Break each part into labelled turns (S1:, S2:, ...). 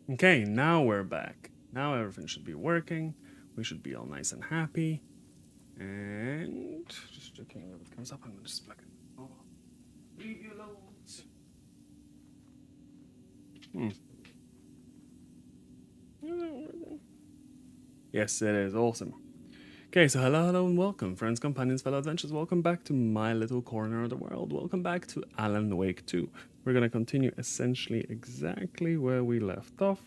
S1: Okay, now we're back. Now everything should be working. We should be all nice and happy. And just checking if it comes up. I'm gonna just plug it. Oh, leave you alone. Yes, it is awesome. Okay, so hello and welcome, friends, companions, fellow adventurers. Welcome back to my little corner of the world. Welcome back to Alan Wake 2. We're gonna continue essentially exactly where we left off.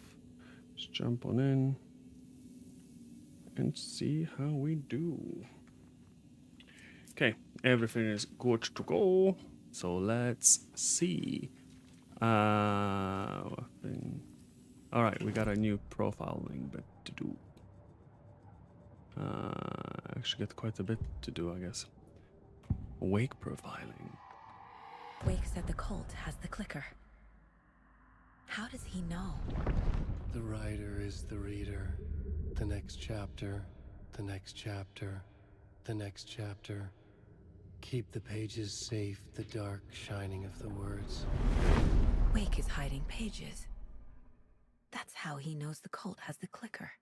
S1: Just jump on in and see how we do. Okay, everything is good to go. So let's see. All right, we got a new profiling bit to do. Actually, got quite a bit to do, I guess. Wake profiling.
S2: Wake said the cult has the clicker. How does he know?
S3: The writer is the reader. The next chapter, the next chapter, the next chapter. Keep the pages safe, the dark shining of the words.
S2: Wake is hiding pages. That's how he knows the cult has the clicker.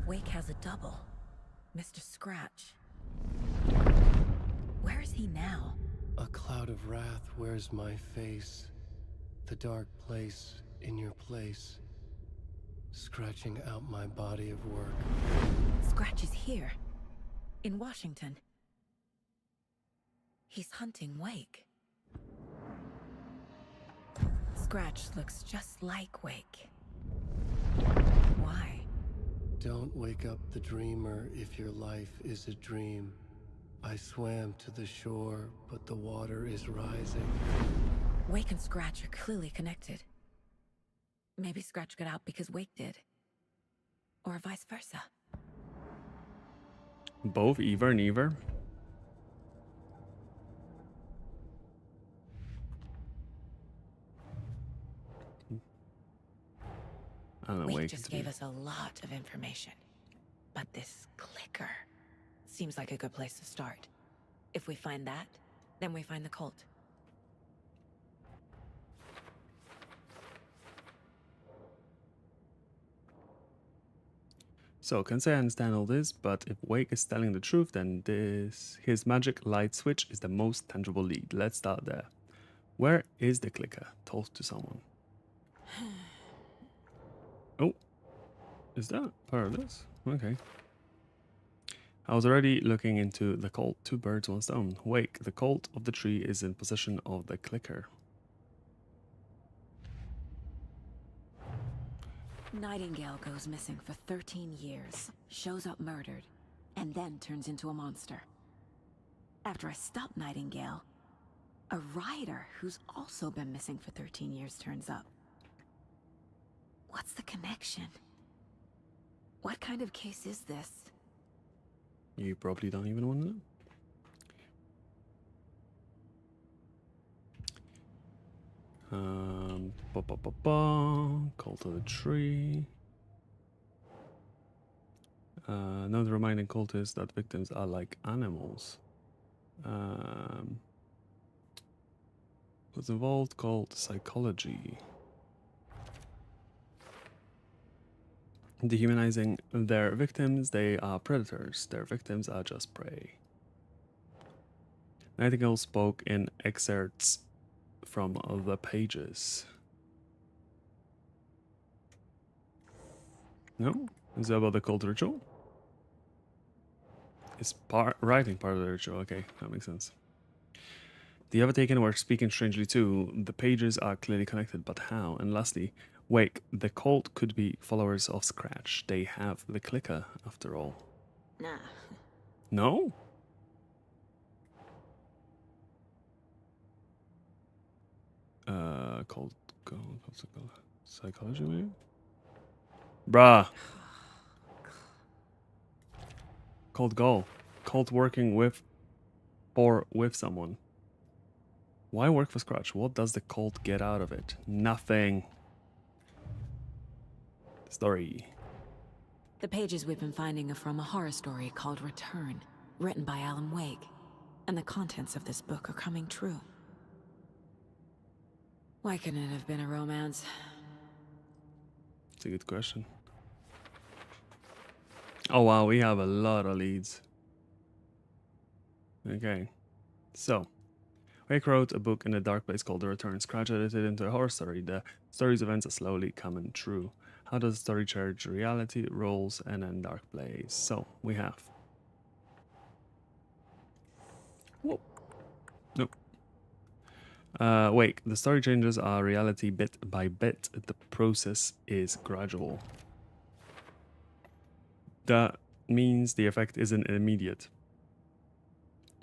S2: Wake has a double. Mr. Scratch. Where is he now?
S3: A cloud of wrath wears my face. The dark place in your place. Scratching out my body of work.
S2: Scratch is here. In Washington. He's hunting Wake. Scratch looks just like Wake. Why?
S3: Don't wake up the dreamer if your life is a dream. I swam to the shore, but the water is rising.
S2: Wake and Scratch are clearly connected. Maybe Scratch got out because Wake did. Or vice versa.
S1: Both either and either.
S2: Wake just gave us a lot of information. But this clicker seems like a good place to start. If we find that, then we find the cult.
S1: So, can say I understand all this, but if Wake is telling the truth, then his magic light switch is the most tangible lead. Let's start there. Where is the clicker? Talk to someone. Oh, is that part of this? Okay. I was already looking into the cult. Two birds, one stone. Wake, the cult of the tree is in possession of the clicker.
S2: Nightingale goes missing for 13 years, shows up murdered, and then turns into a monster. After I stop Nightingale, a rider who's also been missing for 13 years turns up. What's the connection? What kind of case is this?
S1: You probably don't even want to know. Cult of the tree. Another reminding cultist that victims are like animals. What's involved? Called psychology. Dehumanizing their victims, they are predators. Their victims are just prey. Nightingale spoke in excerpts from the pages. No? Is that about the cult ritual? Is writing part of the ritual? Okay, that makes sense. The overtaken were speaking strangely too. The pages are clearly connected, but how? And lastly, Wake, the cult could be followers of Scratch. They have the clicker, after all.
S2: Nah.
S1: No? Cult psychology, maybe? Bruh. Cult goal. Cult working with or with someone. Why work for Scratch? What does the cult get out of it? Nothing. Story.
S2: The pages we've been finding are from a horror story called Return, written by Alan Wake. and the contents of this book are coming true. Why couldn't it have been a romance?
S1: It's a good question. Oh wow, we have a lot of leads. Okay, so Wake wrote a book in a dark place called The Return. Scratch edited into a horror story. The story's events are slowly coming true. How does the story charge reality, roles, and then dark place? So we have. Whoa. Nope. Wake. The story changes our reality bit by bit. The process is gradual. That means the effect isn't immediate.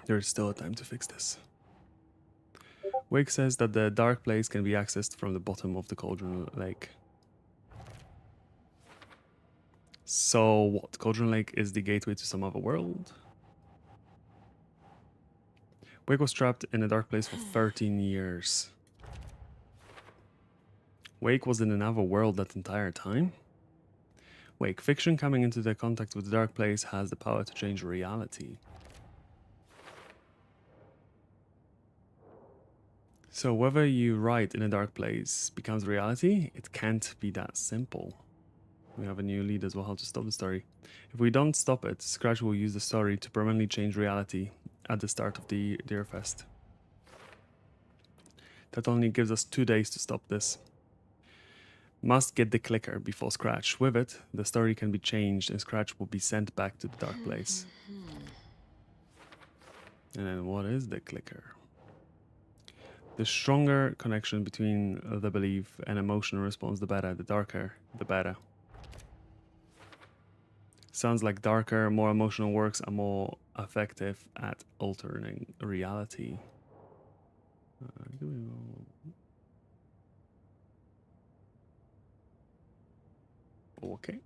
S1: There is still a time to fix this. Wake says that the dark place can be accessed from the bottom of the Cauldron Lake. So what? Cauldron Lake is the gateway to some other world? Wake was trapped in a dark place for 13 years. Wake was in another world that entire time? Wake, fiction coming into the contact with the dark place has the power to change reality. So whether you write in a dark place becomes reality, it can't be that simple. We have a new lead as well, how to stop the story. If we don't stop it, Scratch will use the story to permanently change reality at the start of the Deerfest. That only gives us 2 days to stop this. Must get the clicker before Scratch. With it, the story can be changed and Scratch will be sent back to the dark place. And then what is the clicker? The stronger connection between the belief and emotional response, the better. The darker, the better. Sounds like darker, more emotional works are more effective at altering reality. Okay.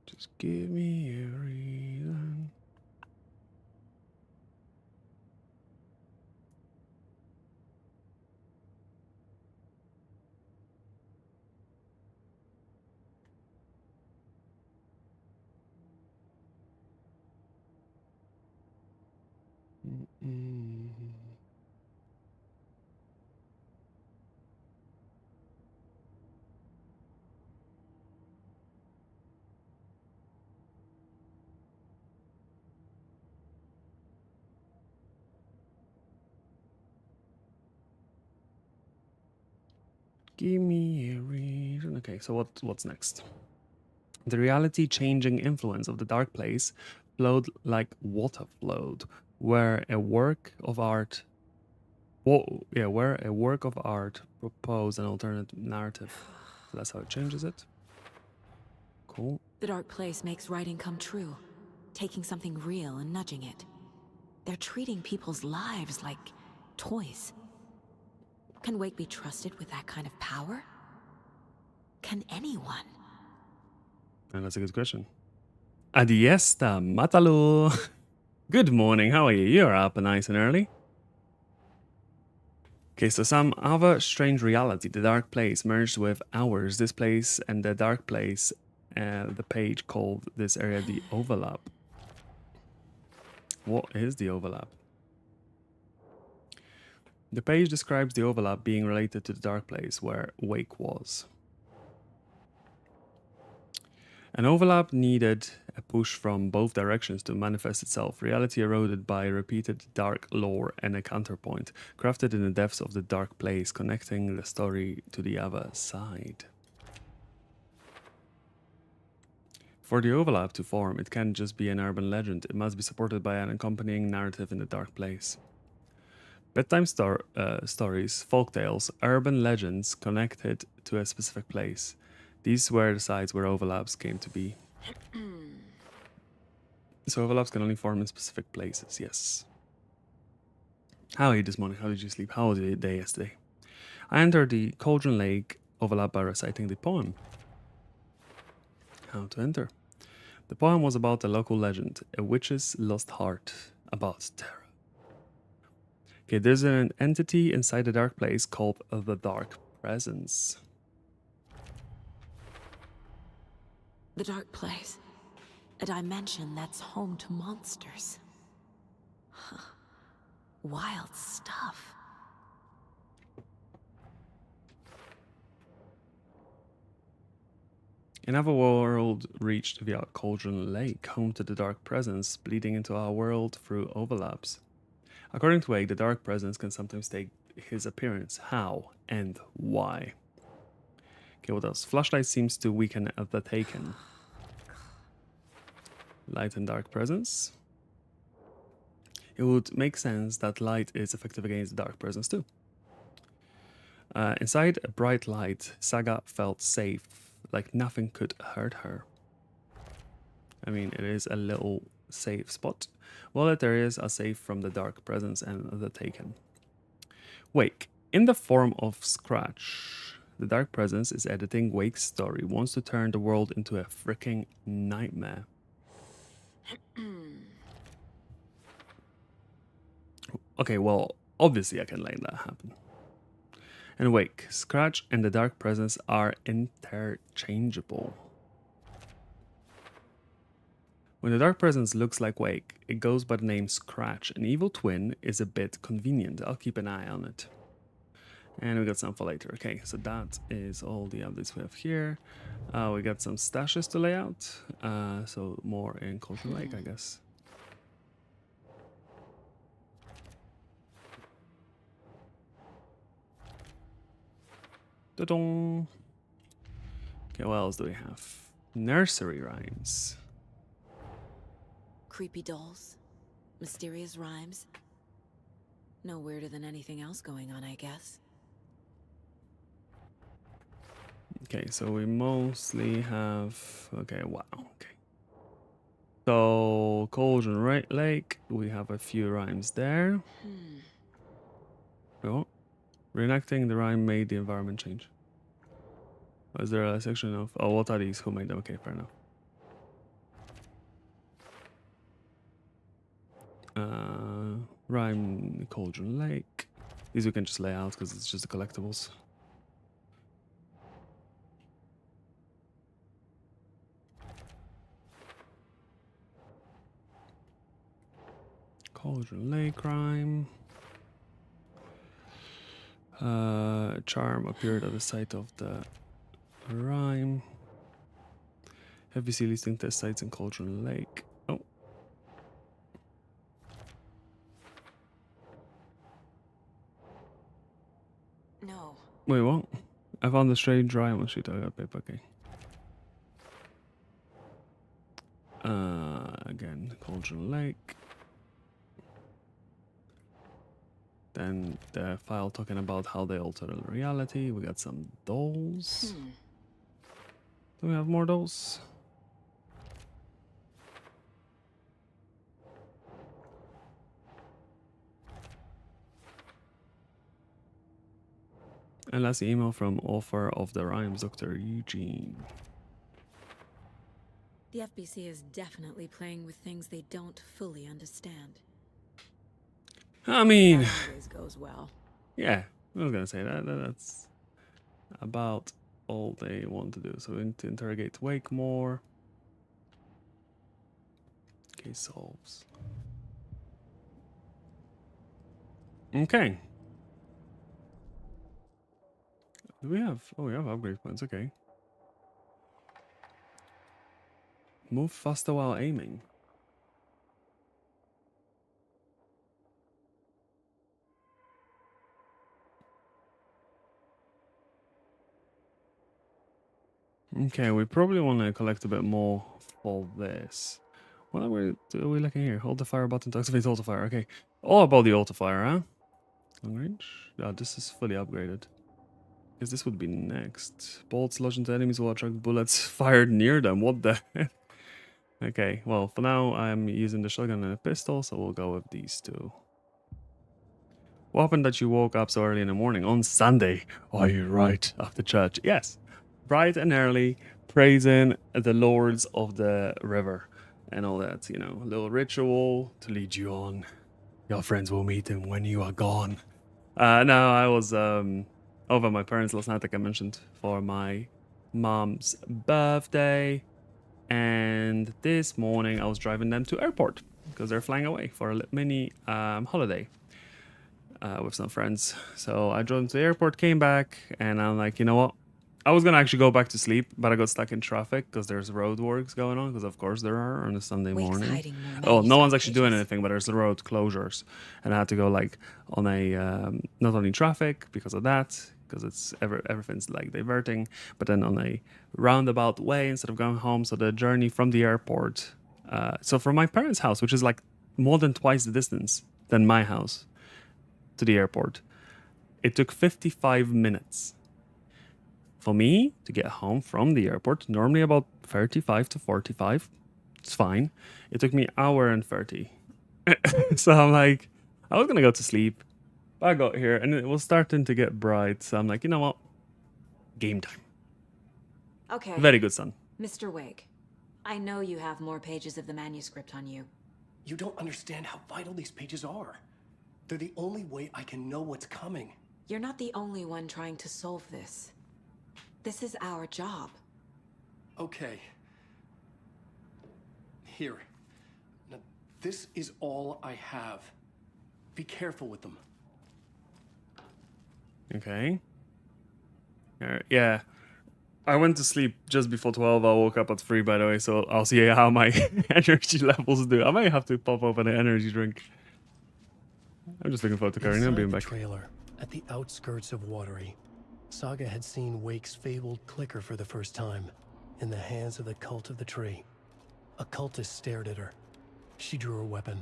S1: Just give me a reason. Give me a reason. Okay, so what's next? The reality-changing influence of the dark place flowed like water flowed, where a work of art. Where a work of art proposed an alternate narrative. So that's how it changes it. Cool.
S2: The dark place makes writing come true, taking something real and nudging it. They're treating people's lives like toys. Can Wake be trusted with that kind of power? Can anyone?
S1: And that's a good question. Adiesta, Matalu. Good morning, how are you? You're up nice and early. Okay, so some other strange reality, the dark place merged with ours. This place and the dark place, the page called this area the overlap. What is the overlap? The page describes the overlap being related to the dark place where Wake was. An overlap needed a push from both directions to manifest itself. Reality eroded by repeated dark lore and a counterpoint, crafted in the depths of the dark place, connecting the story to the other side. For the overlap to form, it can't just be an urban legend. It must be supported by an accompanying narrative in the dark place. Bedtime stories, folktales, urban legends connected to a specific place. These were the sites where overlaps came to be. So overlaps can only form in specific places, yes. How are you this morning? How did you sleep? How was your day yesterday? I entered the Cauldron Lake Overlap by reciting the poem. How to enter. The poem was about a local legend, a witch's lost heart, about terror. Okay, there's an entity inside the dark place called the Dark Presence.
S2: The dark place. A dimension that's home to monsters. Huh. Wild stuff.
S1: Another world reached via Cauldron Lake, home to the Dark Presence, bleeding into our world through overlaps. According to Wake, the Dark Presence can sometimes take his appearance. How and why? Okay, what else? Flashlight seems to weaken the Taken. Light and Dark Presence. It would make sense that light is effective against the Dark Presence too. Inside a bright light, Saga felt safe, like nothing could hurt her. I mean, it is a little safe spot. Wallet areas are safe from the Dark Presence and the Taken. Wake. In the form of Scratch, the Dark Presence is editing Wake's story, wants to turn the world into a freaking nightmare. Okay, well, obviously I can let that happen. And Wake, Scratch and the Dark Presence are interchangeable. When the Dark Presence looks like Wake, it goes by the name Scratch. An evil twin is a bit convenient. I'll keep an eye on it. And we got some for later. Okay, so that is all the updates we have here. We got some stashes to lay out. So more in Cauldron Lake, I guess. Da-dong. Okay, what else do we have? Nursery rhymes.
S2: Creepy dolls. Mysterious rhymes. No weirder than anything else going on, I guess.
S1: Okay, so we mostly have... Okay, wow, okay. So, Cauldron Lake, we have a few rhymes there. Oh, reenacting the rhyme made the environment change. Is there a section of... Oh, what are these? Who made them? Okay, fair enough. Rhyme Cauldron Lake. These we can just lay out because it's just the collectibles. Cauldron Lake rhyme. Charm appeared at the site of the rhyme. FBC listing test sites in Cauldron Lake. Oh.
S2: No.
S1: Wait, what? I found the strange rhyme on sheet. I got paper. Okay. Again, Cauldron Lake. Then the file talking about how they alter reality. We got some dolls. Do we have more dolls? And last email from author of the rhymes, Dr. Eugene.
S2: The FBC is definitely playing with things they don't fully understand.
S1: I mean,
S2: That always goes well.
S1: yeah, I was gonna say that's about all they want to do. So we need to interrogate Wake more. Case solves. Okay. Do we have... Oh, we have upgrade points. Okay. Move faster while aiming. Okay, we probably want to collect a bit more for this. What are we looking here? Hold the fire button to activate auto fire. Okay. All about the auto fire, huh? Long range? Yeah, this is fully upgraded. Because this would be next. Bolts lodged into enemies will attract bullets fired near them. What the heck? Okay, well, for now I'm using the shotgun and a pistol, so we'll go with these two. What happened that you woke up so early in the morning on Sunday? Are you right? After church? Yes. Bright and early, praising the lords of the river and all that, you know, a little ritual to lead you on. Your friends will meet him when you are gone. No, I was over at my parents last night, like I mentioned, for my mom's birthday. And this morning I was driving them to airport because they're flying away for a mini holiday with some friends. So I drove them to the airport, came back, and I'm like, you know what? I was gonna actually go back to sleep, but I got stuck in traffic because there's road works going on. Because of course there are on a Sunday
S2: Wake's
S1: morning.
S2: hiding more
S1: Oh, no one's
S2: manuscript
S1: actually doing
S2: pages.
S1: anything, but there's the road closures, and I had to go like on a not only traffic because of that, because it's everything's like diverting, but then on a roundabout way instead of going home. So the journey from the airport, so from my parents' house, which is like more than twice the distance than my house to the airport, it took 55 minutes for me to get home from the airport. Normally about 35 to 45. It's fine. It took me an hour and 30. So I'm like, I was going to go to sleep. I got here and it was starting to get bright. So I'm like, you know what? Game time.
S2: Okay,
S1: Very good, son.
S2: Mr. Wake. I know you have more pages of the manuscript on you.
S3: You don't understand how vital these pages are. They're the only way I can know what's coming.
S2: You're not the only one trying to solve this. This is our job.
S3: Okay. Here. Now, this is all I have. Be careful with them.
S1: Okay. Yeah. I went to sleep just before 12. I woke up at 3, by the way, so I'll see how my energy levels do. I might have to pop open an energy drink. I'm just looking forward to carrying on being
S3: Inside the
S1: back.
S3: trailer, at the outskirts of Watery, Saga had seen Wake's fabled clicker for the first time, in the hands of the Cult of the Tree. A cultist stared at her. She drew her weapon.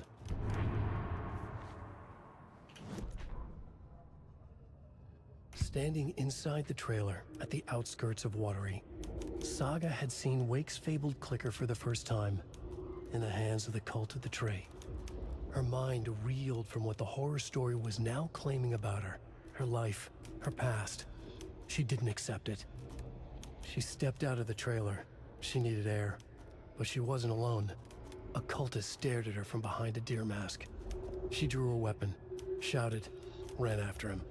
S3: Standing inside the trailer, at the outskirts of Watery, Saga had seen Wake's fabled clicker for the first time, in the hands of the Cult of the Tree. Her mind reeled from what the horror story was now claiming about her life, her past. She didn't accept it. She stepped out of the trailer. She needed air, but she wasn't alone. A cultist stared at her from behind a deer mask. She drew her weapon, shouted, ran after him.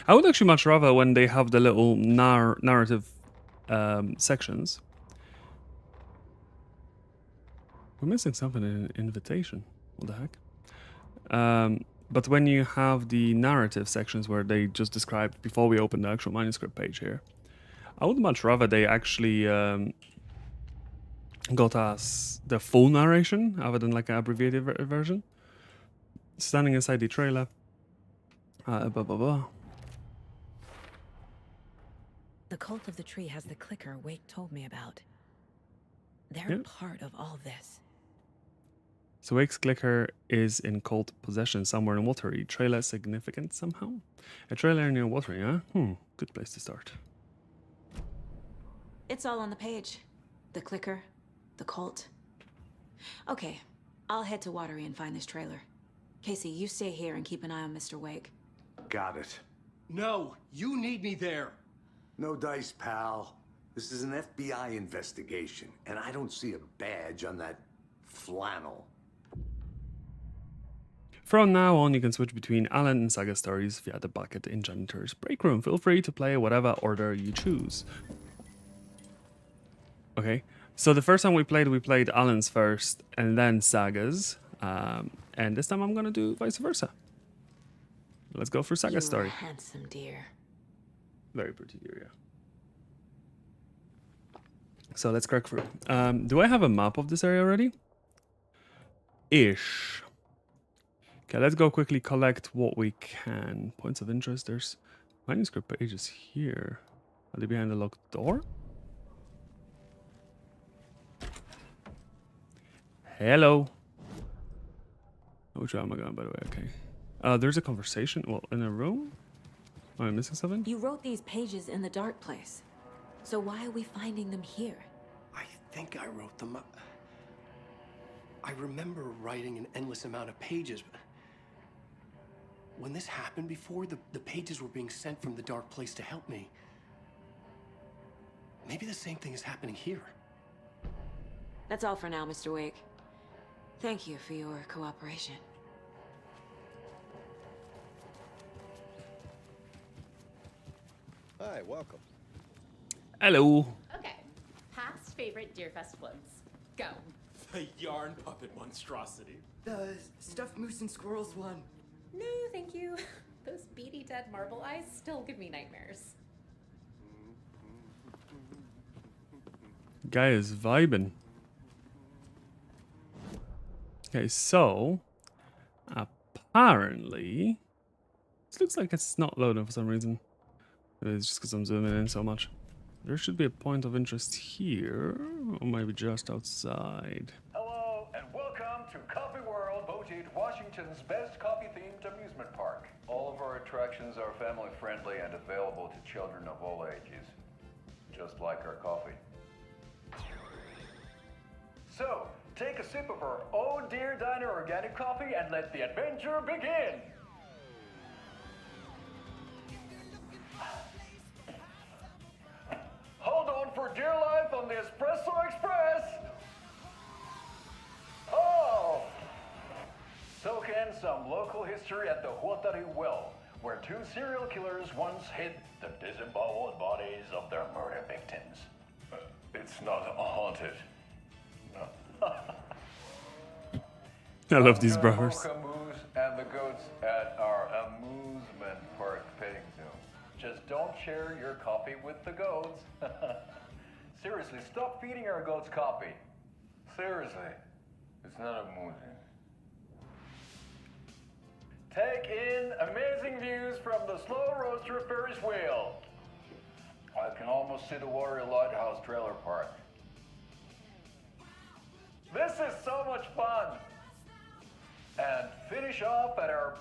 S1: I would actually much rather when they have the little narrative sections. We're missing something in an invitation. What the heck? But when you have the narrative sections where they just describe before we open the actual manuscript page here, I would much rather they actually got us the full narration rather than like an abbreviated version. Standing inside the trailer. Blah, blah, blah.
S2: The Cult of the Tree has the clicker Wake told me about. They're
S1: Yeah.
S2: part of all this.
S1: So Wake's clicker is in cult possession somewhere in Watery. Trailer significant somehow? A trailer near Watery, huh? Good place to start.
S2: It's all on the page. The clicker, the cult. Okay, I'll head to Watery and find this trailer. Casey, you stay here and keep an eye on Mr. Wake.
S4: Got it.
S3: No, you need me there.
S4: No dice, pal. This is an FBI investigation, and I don't see a badge on that flannel.
S1: From now on, you can switch between Alan and Saga stories via the bucket in Janitor's break room. Feel free to play whatever order you choose. Okay, so the first time we played Alan's first and then Saga's. And this time I'm gonna do vice versa. Let's go for Saga's
S2: You're
S1: story.
S2: a handsome dear.
S1: Very pretty dear, yeah. So let's crack through. Do I have a map of this area already? Ish. Okay, let's go quickly collect what we can. Points of interest. There's manuscript pages here. Are they behind the locked door? Hello. Which way am I going, by the way? Okay. There's a conversation. Well, in a room? Am I missing something?
S2: You wrote these pages in the dark place. So why are we finding them here?
S3: I think I wrote them. I remember writing an endless amount of pages. When this happened before, the pages were being sent from the dark place to help me. Maybe the same thing is happening here.
S2: That's all for now, Mr. Wake. Thank you for your cooperation.
S5: Hi, welcome.
S1: Hello.
S6: Okay. Past favorite Deerfest floats. Go.
S7: The yarn puppet monstrosity.
S8: The stuffed moose and squirrels one.
S6: No, thank you. Those beady dead marble eyes still give me nightmares.
S1: Guy is vibing. Okay, so apparently this looks like it's not loading for some reason. Maybe it's just because I'm zooming in so much. There should be a point of interest here, or maybe just outside.
S9: Hello and welcome to Coffee World, voted Washington's best coffee-themed amusement park. All of our attractions are family-friendly and available to children of all ages, just like our coffee. So, take a sip of our Oh Dear Diner organic coffee and let the adventure begin! Hold on for dear life on the Espresso Express! Oh! Soak in some local history at the Huatari Well, where two serial killers once hid the disemboweled bodies of their murder victims. It's not haunted.
S1: I love these brothers.
S9: Moose and the goats at our amusement park petting zoo. Just don't share your coffee with the goats. Seriously, stop feeding our goats coffee. Seriously, it's not amusing. Take in amazing views from the slow roaster Ferris wheel. I can almost see the Warrior Lighthouse trailer park. This is so much fun! And finish off at our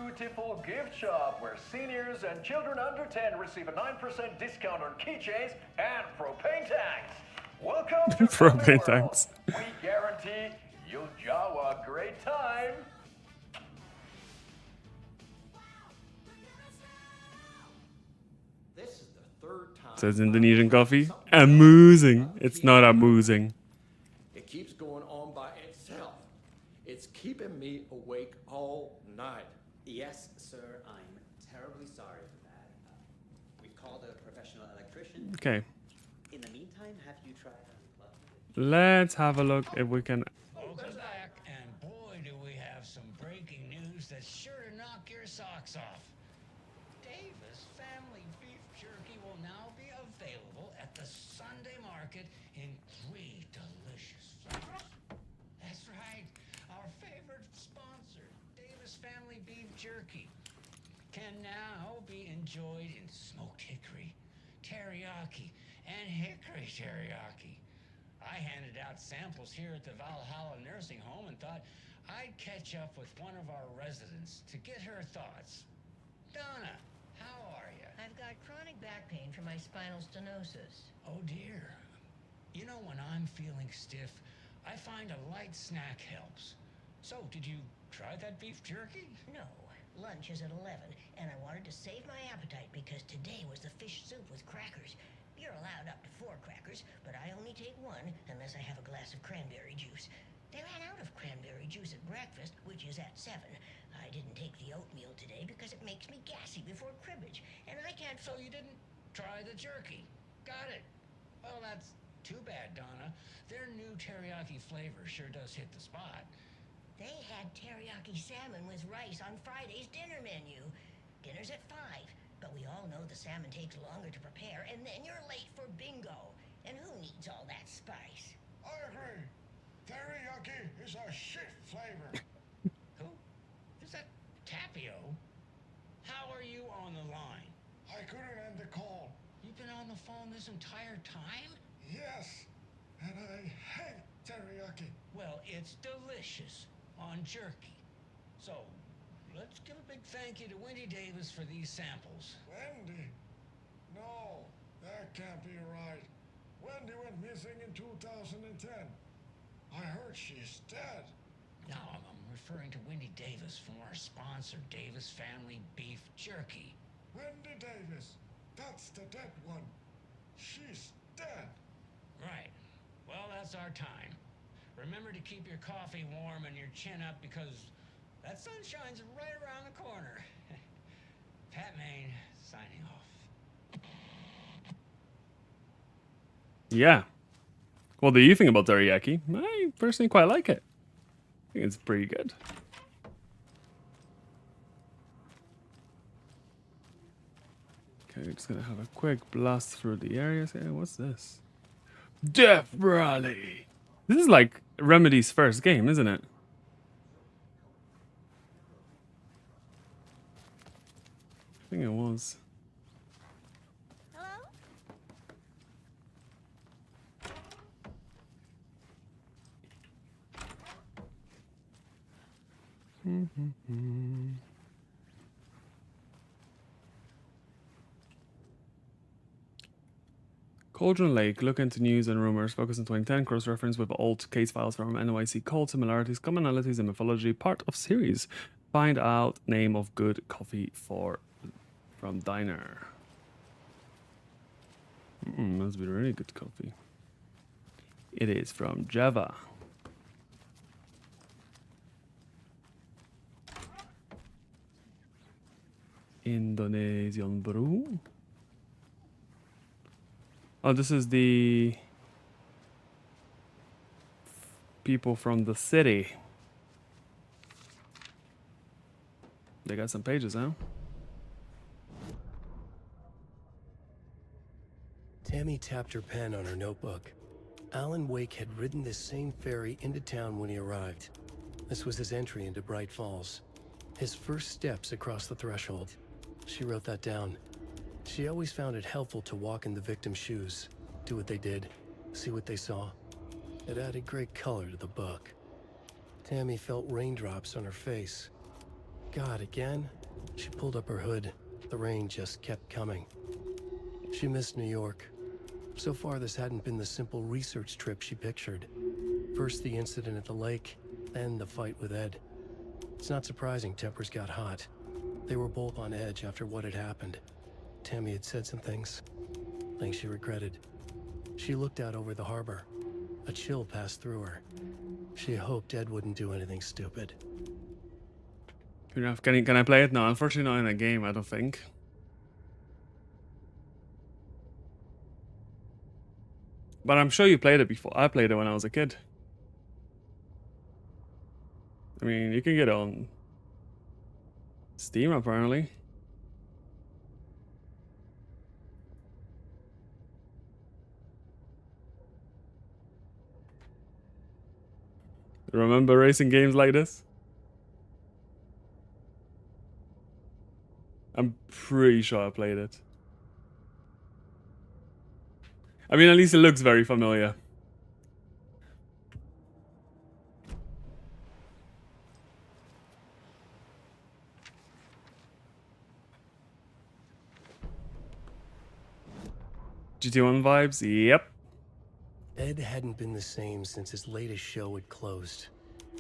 S9: beautiful gift shop where seniors and children under 10 receive a 9% discount on keychains and propane tanks. Welcome to
S1: Propane
S9: Coffee World.
S1: tanks.
S9: We guarantee you'll have a great time.
S5: This is the third time.
S1: Says Indonesian coffee. Amusing. It's not amusing.
S5: It keeps going on by itself. It's keeping me awake all night.
S10: Yes, sir, I'm terribly sorry for that. We've called a professional electrician.
S1: Okay,
S10: In the meantime, have you tried unplugging it?
S1: let's have a look if we can.
S11: Welcome back, and boy, do we have some breaking news that's sure to knock your socks off. Davis Family Beef Jerky will now be available at the Sunday market in 3 delicious flavors. That's right, our favorite sponsor, Davis Family Beef Jerky, can now be enjoyed in smoked hickory, teriyaki, and hickory teriyaki. I handed out samples here at the Valhalla Nursing Home and thought I'd catch up with one of our residents to get her thoughts. Donna, how are you?
S12: I've got chronic back pain from my spinal stenosis.
S11: Oh dear. You know, when I'm feeling stiff, I find a light snack helps. So, did you try that beef jerky?
S12: No, lunch is at 11, and I wanted to save my appetite because today was the fish soup with crackers. You're allowed up to 4 crackers, but I only take 1 unless I have a glass of cranberry juice. They ran out of cranberry juice at breakfast, which is at 7. I didn't take the oatmeal today because it makes me gassy before cribbage, and I can't...
S11: So you didn't try the jerky. Got it. Well, that's too bad, Donna. Their new teriyaki flavor sure does hit the spot.
S12: They had teriyaki salmon with rice on Friday's dinner menu. Dinner's at 5, but we all know the salmon takes longer to prepare, and then you're late for bingo. And who needs all that spice?
S13: I agree. Teriyaki is a shit flavor.
S11: Who? Is that Tapio? How are you on the line?
S13: I couldn't end the call.
S11: You've been on the phone this entire time?
S13: Yes, and I hate teriyaki.
S11: Well, it's delicious on jerky. So, let's give a big thank you to Wendy Davis for these samples.
S13: Wendy? No, that can't be right. Wendy went missing in 2010. I heard she's dead.
S11: Now, I'm referring to Wendy Davis from our sponsor, Davis Family Beef Jerky.
S13: Wendy Davis. That's the dead one. She's dead.
S11: Right. Well, that's our time. Remember to keep your coffee warm and your chin up because that sunshine's right around the corner. Pat Maine, signing off.
S1: Yeah. What do you think about teriyaki? I personally quite like it. I think it's pretty good. Okay, just gonna have a quick blast through the areas here. What's this? Death Rally! This is like Remedy's first game, isn't it? I think it was. Cauldron Lake, look into news and rumors, focus on 2010, cross-reference with old case files from NYC Cold, similarities, commonalities, and mythology, part of series. Find out name of good coffee from diner. Must be really good coffee. It is from Java. Indonesian brew. Oh, this is the people from the city. They got some pages, huh?
S3: Tammy tapped her pen on her notebook. Alan Wake had ridden this same ferry into town when he arrived. This was his entry into Bright Falls. His first steps across the threshold. She wrote that down. She always found it helpful to walk in the victim's shoes, do what they did, see what they saw. It added great color to the book. Tammy felt raindrops on her face. God, again? She pulled up her hood. The rain just kept coming. She missed New York. So far, this hadn't been the simple research trip she pictured. First the incident at the lake, then the fight with Ed. It's not surprising tempers got hot. They were both on edge after what had happened. Tammy had said some things she regretted. She looked out over the harbor. A chill passed through her. She hoped Ed wouldn't do anything stupid.
S1: Good enough. Can I play it? No, unfortunately not in a game, I don't think. But I'm sure you played it before. I played it when I was a kid. I mean, you can get it on Steam, apparently. Remember racing games like this? I'm pretty sure I played it. I mean, at least it looks very familiar. GT1 vibes? Yep.
S3: Ed hadn't been the same since his latest show had closed.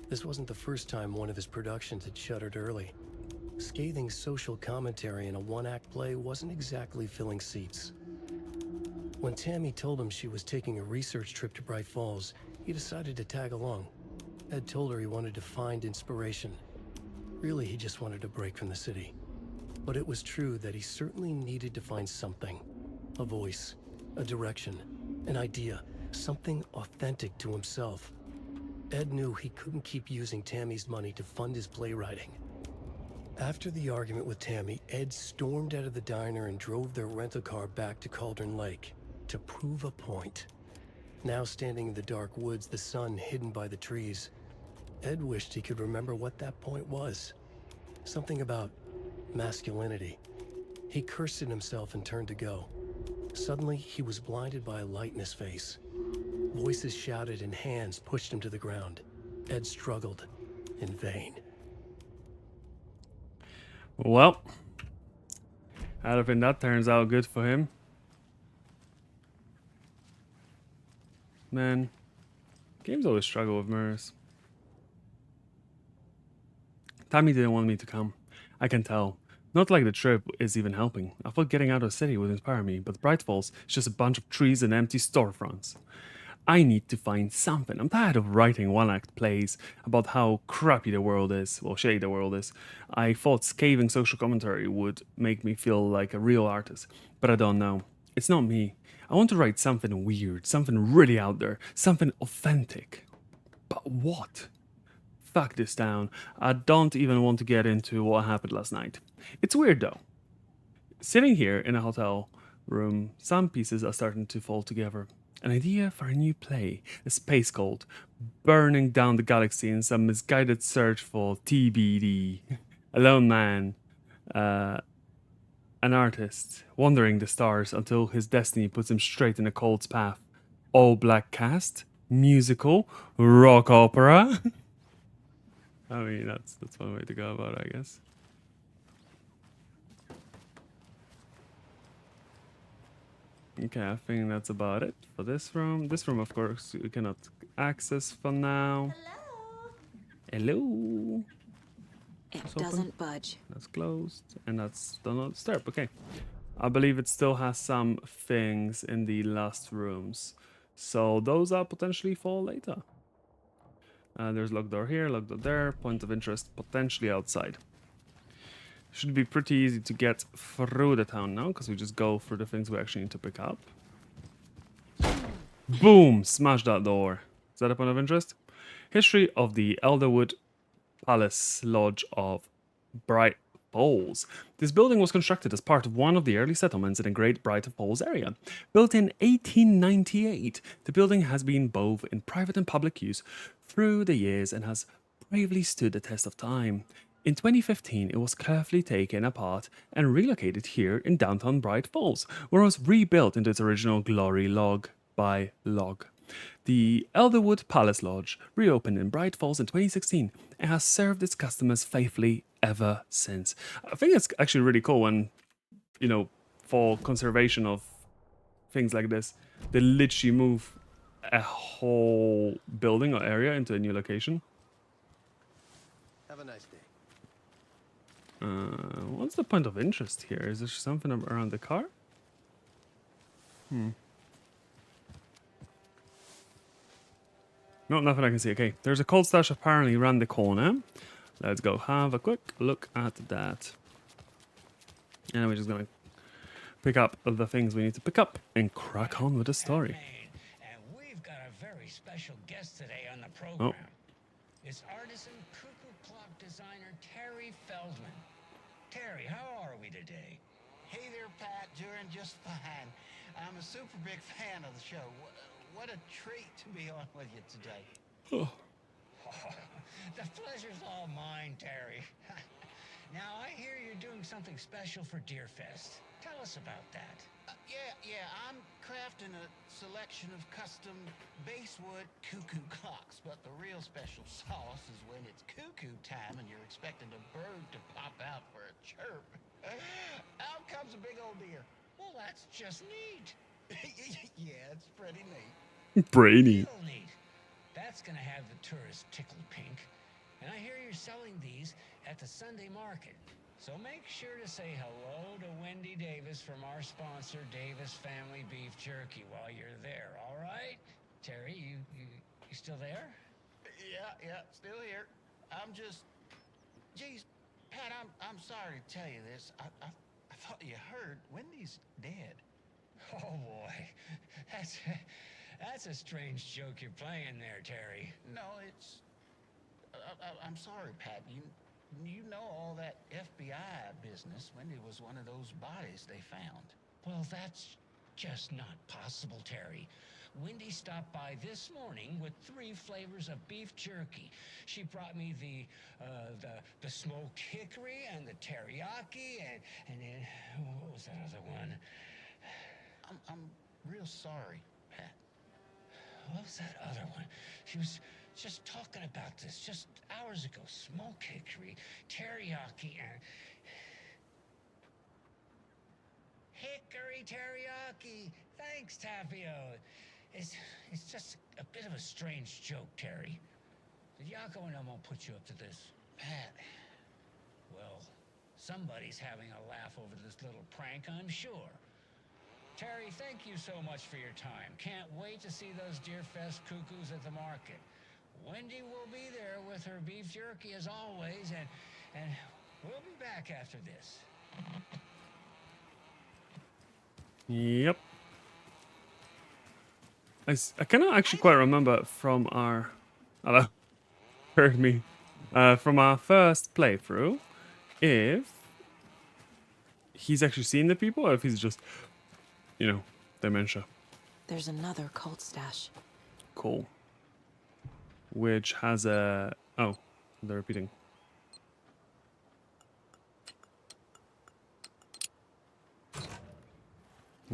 S3: This wasn't the first time one of his productions had shuttered early. Scathing social commentary in a one-act play wasn't exactly filling seats. When Tammy told him she was taking a research trip to Bright Falls, he decided to tag along. Ed told her he wanted to find inspiration. Really, he just wanted a break from the city. But it was true that he certainly needed to find something. A voice, a direction, an idea, something authentic to himself. Ed knew he couldn't keep using Tammy's money to fund his playwriting. After the argument with Tammy, Ed stormed out of the diner and drove their rental car back to Cauldron Lake to prove a point. Now standing in the dark woods, the sun hidden by the trees, Ed wished he could remember what that point was. Something about masculinity. He cursed at himself and turned to go. Suddenly, he was blinded by a light in his face. Voices shouted and hands pushed him to the ground. Ed struggled in vain.
S1: Well, I don't think that turns out good for him. Man, games always struggle with mirrors. Tammy didn't want me to come. I can tell. Not like the trip is even helping. I thought getting out of the city would inspire me, but Bright Falls is just a bunch of trees and empty storefronts. I need to find something. I'm tired of writing one-act plays about how crappy the world is, well, shady the world is. I thought scathing social commentary would make me feel like a real artist, but I don't know. It's not me. I want to write something weird, something really out there, something authentic. But what? Fuck this town. I don't even want to get into what happened last night. It's weird though. Sitting here in a hotel room, some pieces are starting to fall together. An idea for a new play, a space cult, burning down the galaxy in some misguided search for TBD. A lone man, an artist, wandering the stars until his destiny puts him straight in a cult's path. All black cast, musical, rock opera. I mean, that's one way to go about it, I guess. Okay, I think that's about it for this room. This room, of course, we cannot access for now. Hello.
S2: It
S1: That's open.
S2: doesn't budge.
S1: That's closed, and that's do not disturb. Okay, I believe it still has some things in the last rooms, so those are potentially for later. There's locked door here, locked door there. Point of interest potentially outside. Should be pretty easy to get through the town now, because we just go through the things we actually need to pick up. Boom! Smash that door. Is that a point of interest? History of the Elderwood Palace Lodge of Bright Falls. This building was constructed as part of one of the early settlements in the Great Bright Falls area. Built in 1898, the building has been both in private and public use through the years and has bravely stood the test of time. In 2015, it was carefully taken apart and relocated here in downtown Bright Falls, where it was rebuilt into its original glory log by log. The Elderwood Palace Lodge reopened in Bright Falls in 2016 and has served its customers faithfully ever since. I think it's actually really cool when, you know, for conservation of things like this, they literally move a whole building or area into a new location.
S14: Have a nice day.
S1: What's the point of interest here? Is there something around the car? No, nothing I can see. Okay, there's a cold stash apparently around the corner. Let's go have a quick look at that. And we're just gonna pick up the things we need to pick up and crack on with the story.
S11: And we've got a very special guest today on the program. It's artisan cuckoo clock designer Terry Feldman. Terry, how are we today?
S15: Hey there, Pat. Doing just fine. I'm a super big fan of the show. What a treat to be on with you today.
S11: The pleasure's all mine, Terry. Now, I hear you're doing something special for Deerfest. Tell us about that.
S15: Yeah, I'm crafting a selection of custom basswood cuckoo clocks, but the real special sauce is when it's cuckoo time and you're expecting a bird to pop out for a chirp. Out comes a big old deer.
S11: Well, that's just neat.
S15: Yeah, it's pretty neat.
S1: Brainy.
S11: Real neat. That's gonna have the tourists tickled pink. And I hear you're selling these at the Sunday market. So make sure to say hello to Wendy Davis from our sponsor, Davis Family Beef Jerky, while you're there, all right? Terry, you still there?
S15: Yeah, still here. I'm just... Geez, Pat, I'm sorry to tell you this. I thought you heard Wendy's dead.
S11: Oh, boy. That's a strange joke you're playing there, Terry.
S15: No, it's... I'm sorry, Pat. You know all that FBI business. Wendy was one of those bodies they found.
S11: Well, that's just not possible, Terry. Wendy stopped by this morning with 3 flavors of beef jerky. She brought me the smoked hickory and the teriyaki and then what was that other one?
S15: I'm real sorry, Pat.
S11: What was that other one? She was just talking about this just hours ago. Smoked hickory, teriyaki, and... Hickory teriyaki! Thanks, Tapio. It's just a bit of a strange joke, Terry. Yako and I won't put you up to this.
S15: Pat,
S11: Somebody's having a laugh over this little prank, I'm sure. Terry, thank you so much for your time. Can't wait to see those Deerfest cuckoos at the market. Wendy will be there with her beef jerky as always, and we'll be back after this.
S1: Yep. I cannot actually quite remember from our... Hello. Heard me. From our first playthrough, if he's actually seen the people or if he's just, you know, dementia.
S2: There's another cult stash.
S1: Cool. Which has a... Oh, they're repeating.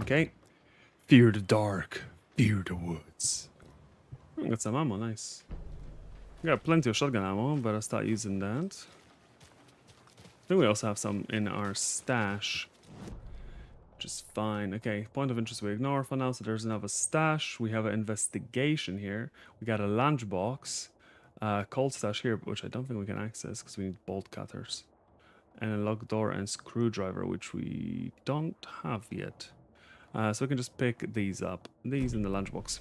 S1: Okay. Fear the dark. Fear the woods. Oh, got some ammo, nice. Got plenty of shotgun ammo, but I'll start using that. I think we also have some in our stash. Which is fine. Okay, point of interest we ignore for now, so there's another stash. We have an investigation here. We got a lunchbox. Cold stash here, which I don't think we can access because we need bolt cutters. And a lock door and screwdriver, which we don't have yet. So we can just pick these up. These in the lunchbox.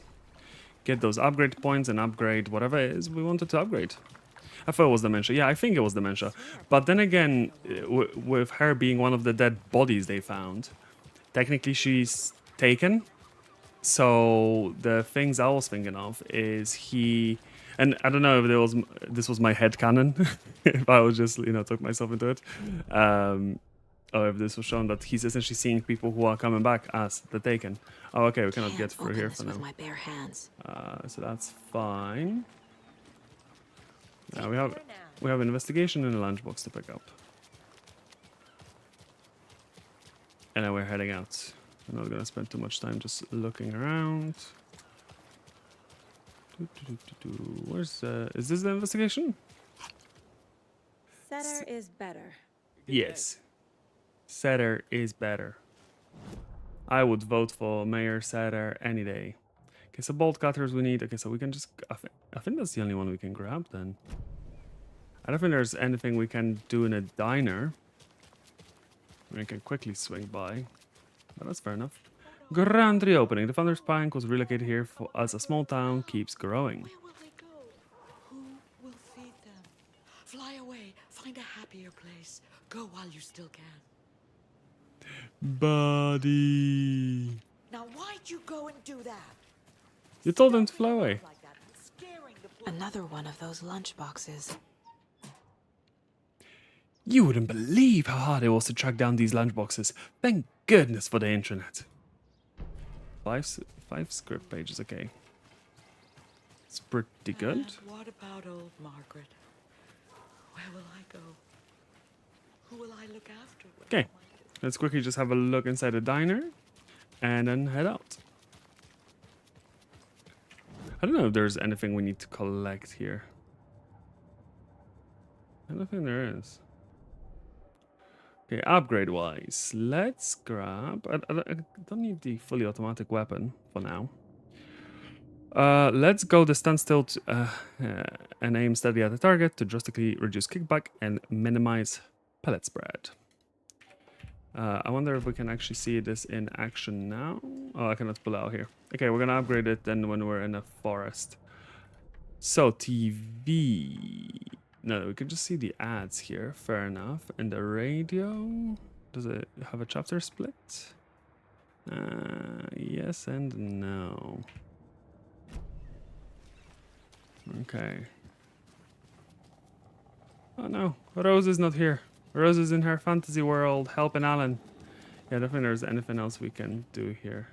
S1: Get those upgrade points and upgrade whatever it is we wanted to upgrade. I thought it was dementia. Yeah, I think it was dementia. But then again, with her being one of the dead bodies they found, technically she's taken. So the things I was thinking of is he... And I don't know if this was my headcanon, if I was just, you know, took myself into it. Or if this was shown that he's essentially seeing people who are coming back as the taken. Oh, okay, we cannot get through here for now.
S2: With my bare hands.
S1: So that's fine. We have investigation and a lunchbox to pick up. And then we're heading out. I'm not gonna spend too much time just looking around. Where's is this the investigation?
S6: Setter is better.
S1: Yes. Setter is better. I would vote for Mayor Setter any day. Okay, so bolt cutters we need. Okay, so we can just... I think that's the only one we can grab then. I don't think there's anything we can do in a diner. We can quickly swing by. But that's fair enough. Grand reopening. The Founders Pike was relocated here as a small town keeps growing.
S8: Where will they go? Who will feed them? Fly away. Find a happier place. Go while you still can.
S1: Buddy.
S8: Now why'd you go and do that?
S1: You told them to fly away.
S2: Another one of those lunch boxes.
S1: You wouldn't believe how hard it was to track down these lunchboxes. Thank goodness for the internet. Five script pages, okay. It's pretty good.
S8: And what about old Margaret? Where will I go? Who will I look after?
S1: Okay, let's quickly just have a look inside the diner and then head out. I don't know if there's anything we need to collect here. I don't think there is. Okay, upgrade wise, let's grab... I don't need the fully automatic weapon for now. Let's go the standstill and aim steady at the target to drastically reduce kickback and minimize pellet spread. I wonder if we can actually see this in action now. Oh, I cannot pull out here. Okay, we're gonna upgrade it then when we're in a forest. So, TV... No, we can just see the ads here. Fair enough. And the radio... Does it have a chapter split? Yes and no. Okay. Oh no, Rose is not here. Rose is in her fantasy world helping Alan. Yeah, I don't think there's anything else we can do here.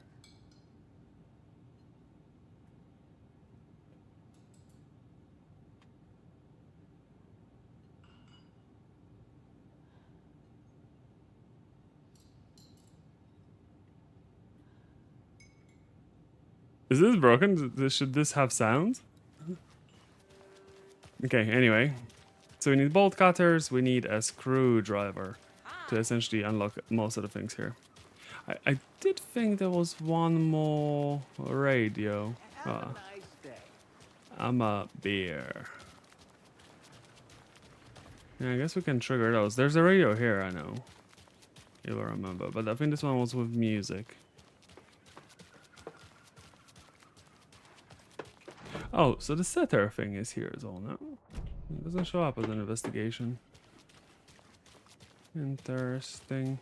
S1: Is this broken? Should this have sound? Okay, anyway. So we need bolt cutters, we need a screwdriver to essentially unlock most of the things here. I did think there was one more radio. I'm a beer. Yeah, I guess we can trigger those. There's a radio here, I know. You'll remember, but I think this one was with music. Oh, so the setter thing is here as well now. It doesn't show up as an investigation. Interesting.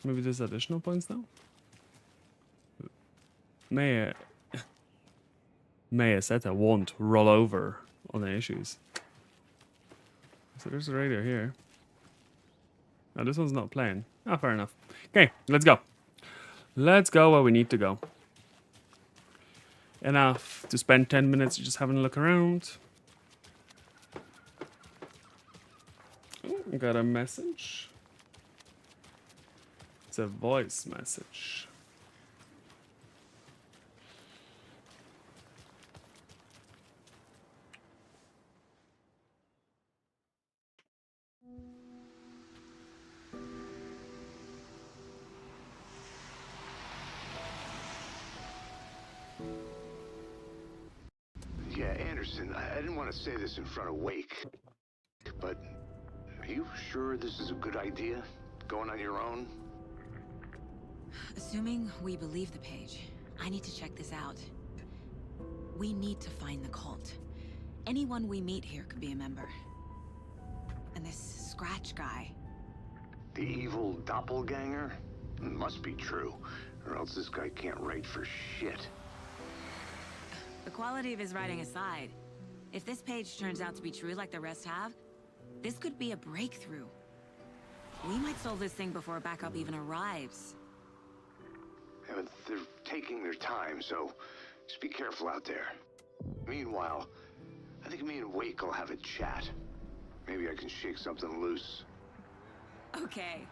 S1: Maybe there's additional points now? May a setter won't roll over on the issues. So there's a radio here. Oh, this one's not playing. Ah, fair enough. Okay, let's go. Let's go where we need to go. Enough to spend 10 minutes just having a look around. Oh, got a message. It's a voice message.
S4: Yeah, Anderson, I didn't want to say this in front of Wake, but are you sure this is a good idea? Going on your own?
S2: Assuming we believe the page, I need to check this out. We need to find the cult. Anyone we meet here could be a member. And this Scratch guy.
S4: The evil doppelganger? Must be true, or else this guy can't write for shit.
S2: The quality of his writing aside, if this page turns out to be true like the rest have, this could be a breakthrough. We might solve this thing before backup even arrives.
S4: Yeah, but they're taking their time, so just be careful out there. Meanwhile, I think me and Wake will have a chat. Maybe I can shake something loose.
S2: Okay.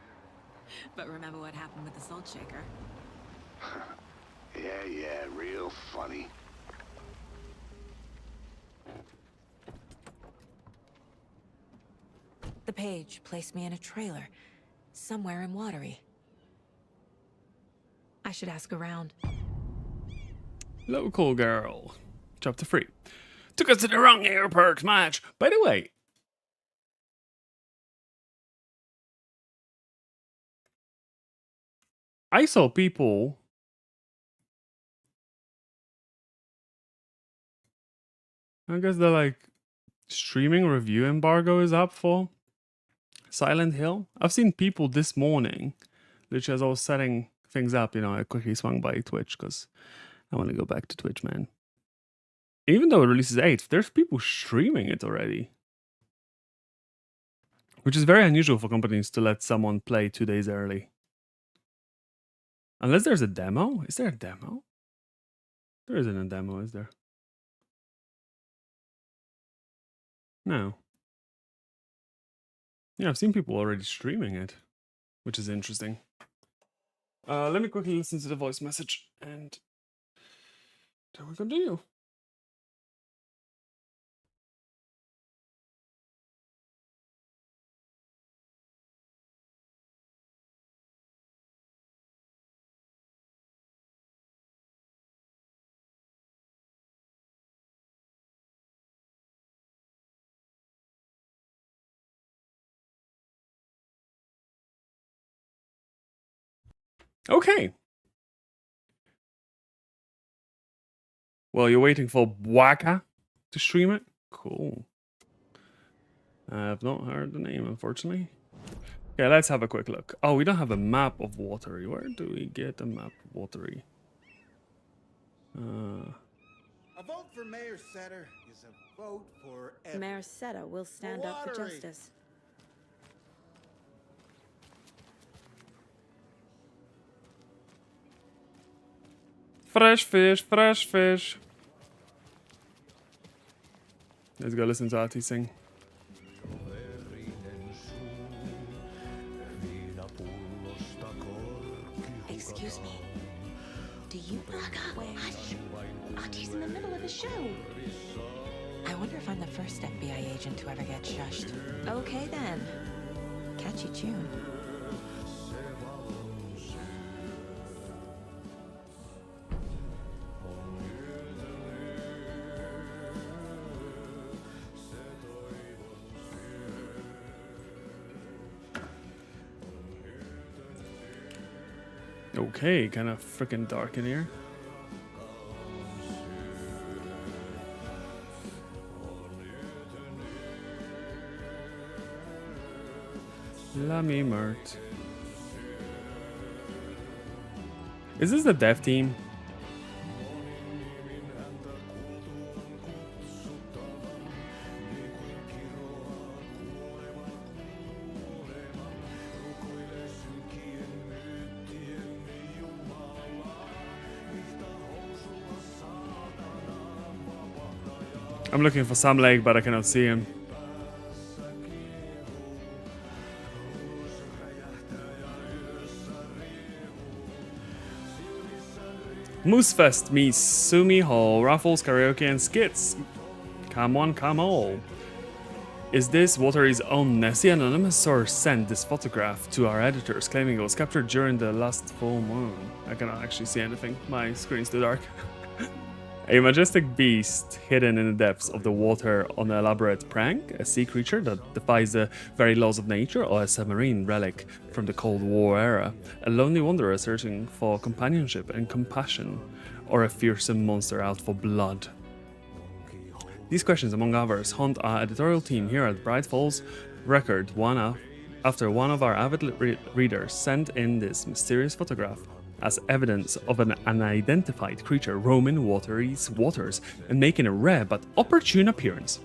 S2: But remember what happened with the salt shaker?
S4: Yeah, real funny.
S2: The page placed me in a trailer, somewhere in Watery. I should ask around.
S1: Local girl. Chapter 3. Took us to the wrong airport match. By the way, I saw people I guess the like streaming review embargo is up for Silent Hill. I've seen people this morning, literally as I was setting things up, I quickly swung by Twitch because I want to go back to Twitch, man. Even though it releases 8th, there's people streaming it already. Which is very unusual for companies to let someone play 2 days early. Unless there's a demo. Is there a demo? There isn't a demo, is there? No. Yeah, I've seen people already streaming it, which is interesting. Let me quickly listen to the voice message and then we continue. Okay. Well, you're waiting for Waka to stream it? Cool. I have not heard the name, unfortunately. Okay, let's have a quick look. Oh, we don't have a map of Watery. Where do we get a map of Watery?
S16: A vote for Mayor Setter is a vote for everyone.
S2: Mayor Seta will stand up for justice.
S1: Fresh fish, fresh fish. Let's go listen to Artie sing.
S2: Excuse me. Do you Hush! Artie's in the middle of a show. I wonder if I'm the first FBI agent to ever get shushed. Okay then. Catchy tune.
S1: Okay, kind of freaking dark in here. Lamy Mert. Is this the dev team? I'm looking for Sam Lake, but I cannot see him. Moosefest meets Sumi Hall, raffles, karaoke, and skits. Come on, come all. Is this Watery's own Nessie? Anonymous source sent this photograph to our editors, claiming it was captured during the last full moon. I cannot actually see anything. My screen's too dark. A majestic beast hidden in the depths of the water on an elaborate prank, a sea creature that defies the very laws of nature, or a submarine relic from the Cold War era, a lonely wanderer searching for companionship and compassion, or a fearsome monster out for blood. These questions, among others, haunt our editorial team here at Bright Falls Record after one of our avid readers sent in this mysterious photograph as evidence of an unidentified creature roaming Watery's waters and making a rare but opportune appearance.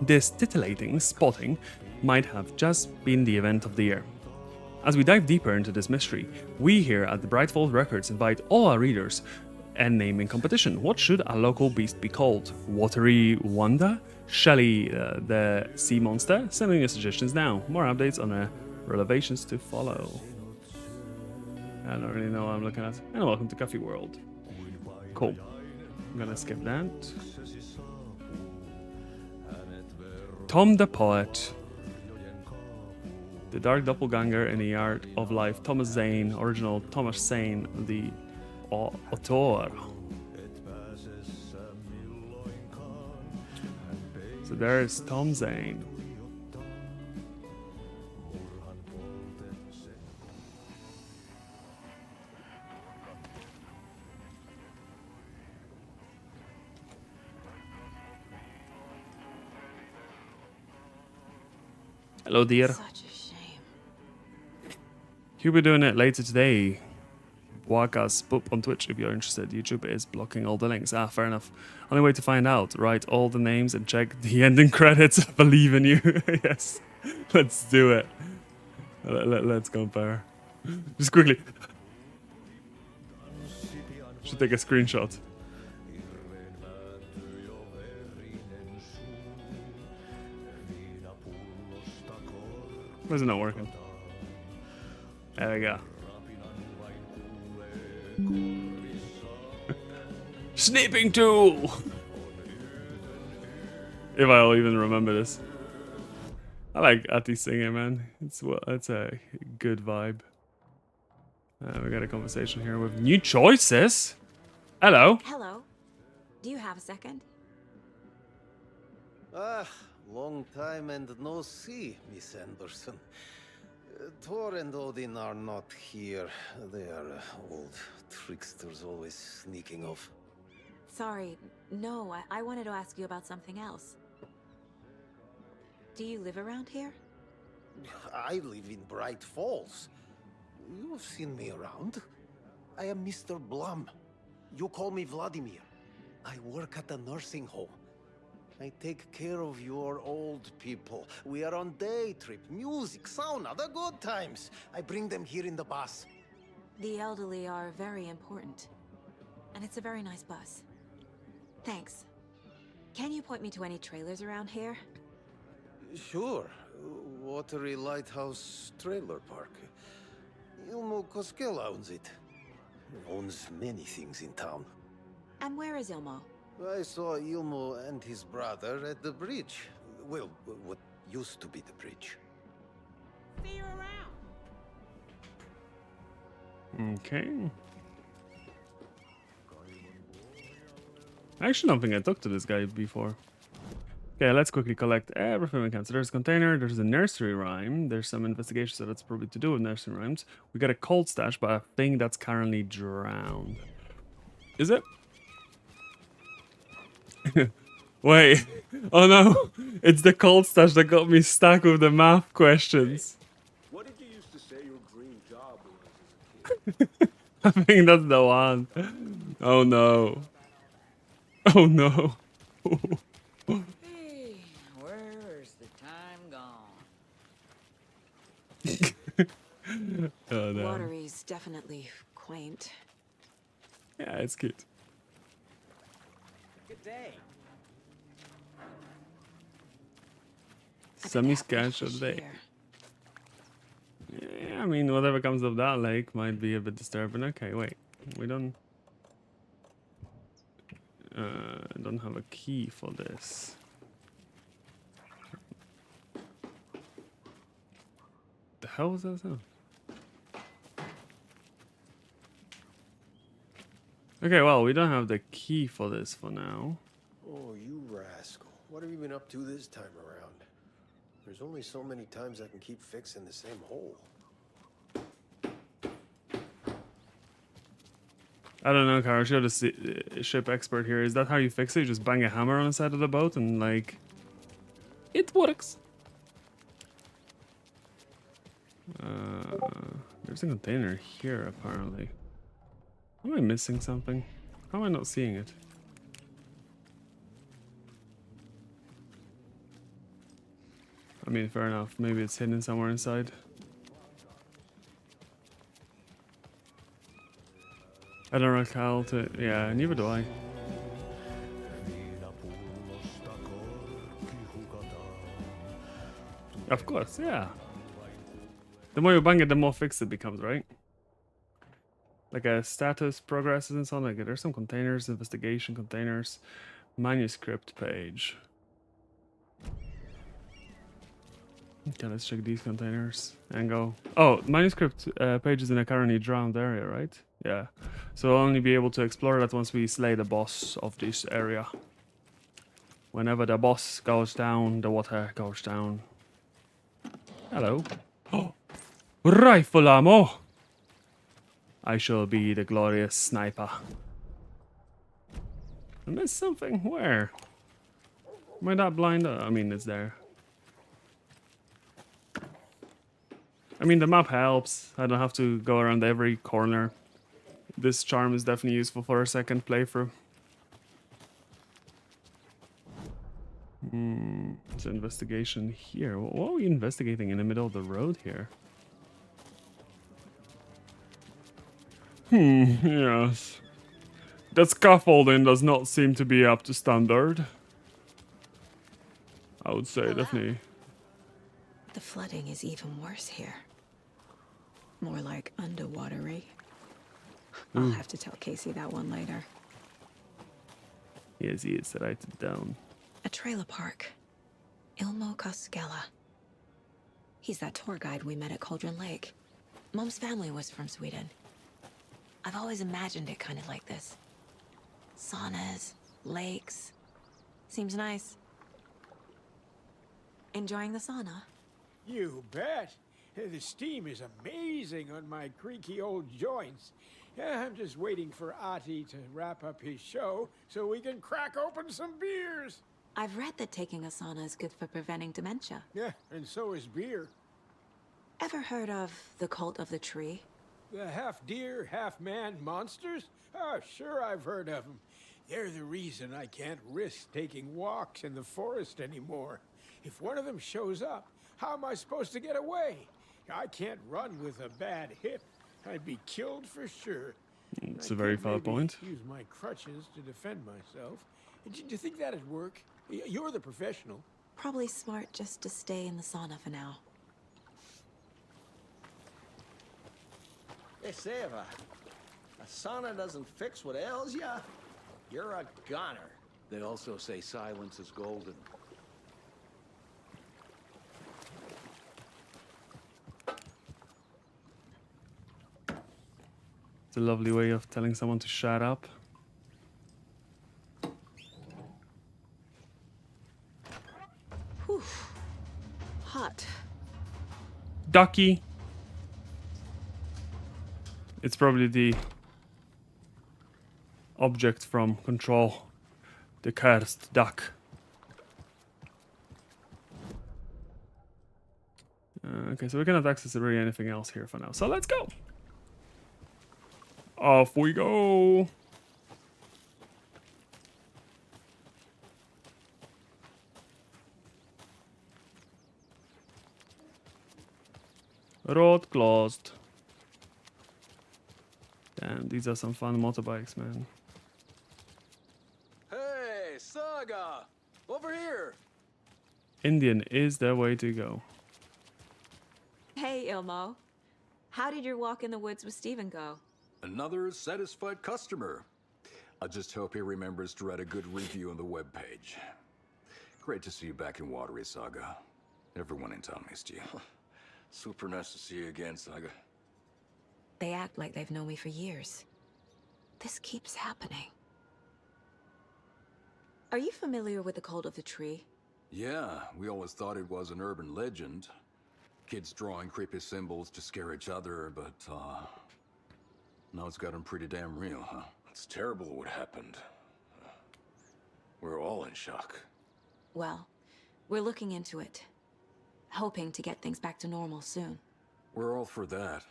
S1: This titillating spotting might have just been the event of the year. As we dive deeper into this mystery, we here at the Bright Falls Records invite all our readers a naming competition. What should a local beast be called? Watery Wanda? Shelly the Sea Monster? Send me your suggestions now. More updates on revelations to follow. I don't really know what I'm looking at. And welcome to Coffee World. Cool. I'm gonna skip that. Tom the Poet. The Dark Doppelganger in the Art of Life. Thomas Zane. Original Thomas Zane, the author. So there's Tom Zane. Hello, dear.
S2: Such a shame.
S1: He'll be doing it later today. Wakas Boop on Twitch if you're interested. YouTube is blocking all the links. Ah, fair enough. Only way to find out. Write all the names and check the ending credits. I believe in you. Yes. Let's do it. Let's compare. Just quickly. Should take a screenshot. Why is it not working? There we go. Snipping tool! If I'll even remember this. I like Ati singing, man. It's a good vibe. We got a conversation here with new choices. Hello.
S2: Hello. Do you have a second?
S14: Ah, long time and no see, Miss Anderson. Thor and Odin are not here. They are old tricksters always sneaking off.
S2: Sorry. No, I wanted to ask you about something else. Do you live around here?
S14: I live in Bright Falls. You've seen me around. I am Mr. Blum. You call me Vladimir. I work at a nursing home. I take care of your old people. We are on day trip, music, sauna, the good times. I bring them here in the bus.
S2: The elderly are very important. And it's a very nice bus. Thanks. Can you point me to any trailers around here?
S14: Sure. Watery Lighthouse Trailer Park. Ilmo Koskela owns it. Owns many things in town.
S2: And where is Ilmo?
S14: I saw Ilmo and his brother at the bridge. Well, what used to be the bridge.
S2: See you around.
S1: Okay. I actually don't think I talked to this guy before. Okay, let's quickly collect everything we can. So there's a container, there's a nursery rhyme, there's some investigation, so that's probably to do with nursery rhymes. We got a cold stash, but I think that's currently drowned. Is it? Wait. Oh no. It's the cold stash that got me stuck with the math questions.
S13: What did you used to say your dream job was?
S1: I think that's the one. Oh no. Oh no.
S8: Hey, where's the time gone?
S1: Oh no.
S2: Watery's definitely quaint.
S1: Yeah, it's cute.
S10: Good day.
S1: Semi-sketch of the day. Yeah, I mean, whatever comes of that lake might be a bit disturbing. Okay, wait. We don't have a key for this. The hell was that sound? Okay, well, we don't have the key for this for now.
S14: Oh, you rascal. What have you been up to this time around? There's only so many times I can keep fixing the same hole.
S1: I don't know, Kara. You're the ship expert here. Is that how you fix it? You just bang a hammer on the side of the boat and, like, it works. There's a container here, apparently. Am I missing something? How am I not seeing it? I mean, fair enough. Maybe it's hidden somewhere inside. I don't recall to... Yeah, neither do I. Of course, yeah. The more you bang it, the more fixed it becomes, right? Like a status, progresses and so on. Like there's some containers, investigation containers, manuscript page. Okay, let's check these containers and go. Oh, manuscript page is in a currently drowned area, right? Yeah. So we'll only be able to explore that once we slay the boss of this area. Whenever the boss goes down, the water goes down. Hello. Oh, rifle ammo! I shall be the glorious sniper. I missed something? Where? Am I that blind? I mean, it's there. I mean, the map helps. I don't have to go around every corner. This charm is definitely useful for a second playthrough. It's an investigation here. What are we investigating in the middle of the road here? Yes. That scaffolding does not seem to be up to standard. I would say, definitely.
S2: The flooding is even worse here. More like underwatery. I'll have to tell Casey that one later.
S1: Yes, he is. Write it down.
S2: A trailer park. Ilmo Koskela. He's that tour guide we met at Cauldron Lake. Mom's family was from Sweden. I've always imagined it kind of like this. Saunas, lakes. Seems nice. Enjoying the sauna?
S17: You bet. The steam is amazing on my creaky old joints. I'm just waiting for Ati to wrap up his show so we can crack open some beers.
S2: I've read that taking a sauna is good for preventing dementia.
S17: Yeah, and so is beer.
S2: Ever heard of the cult of the tree?
S17: The half-deer, half-man monsters? Oh, sure I've heard of them. They're the reason I can't risk taking walks in the forest anymore. If one of them shows up, how am I supposed to get away? I can't run with a bad hip. I'd be killed for sure.
S1: It's a very valid point.
S17: Use my crutches to defend myself. Do you think that'd work? You're the professional.
S2: Probably smart just to stay in the sauna for now.
S5: They say if a sauna doesn't fix what ails ya, you're a goner.
S18: They also say silence is golden.
S1: It's a lovely way of telling someone to shut up.
S8: Oof. Hot.
S1: Ducky. It's probably the object from Control. The cursed duck. Okay, so we cannot access really anything else here for now. So let's go. Off we go. Road closed. Damn, these are some fun motorbikes, man.
S18: Hey, Saga! Over here!
S1: Indian is the way to go.
S2: Hey, Ilmo. How did your walk in the woods with Steven go?
S19: Another satisfied customer. I just hope he remembers to write a good review on the webpage. Great to see you back in Watery, Saga. Everyone in town missed you. Super nice to see you again, Saga.
S2: They act like they've known me for years. This keeps happening. Are you familiar with the Cult of the Tree?
S19: Yeah, we always thought it was an urban legend. Kids drawing creepy symbols to scare each other, but, now it's gotten pretty damn real, huh? It's terrible what happened. We're all in shock.
S2: Well, we're looking into it. Hoping to get things back to normal soon.
S19: We're all for that.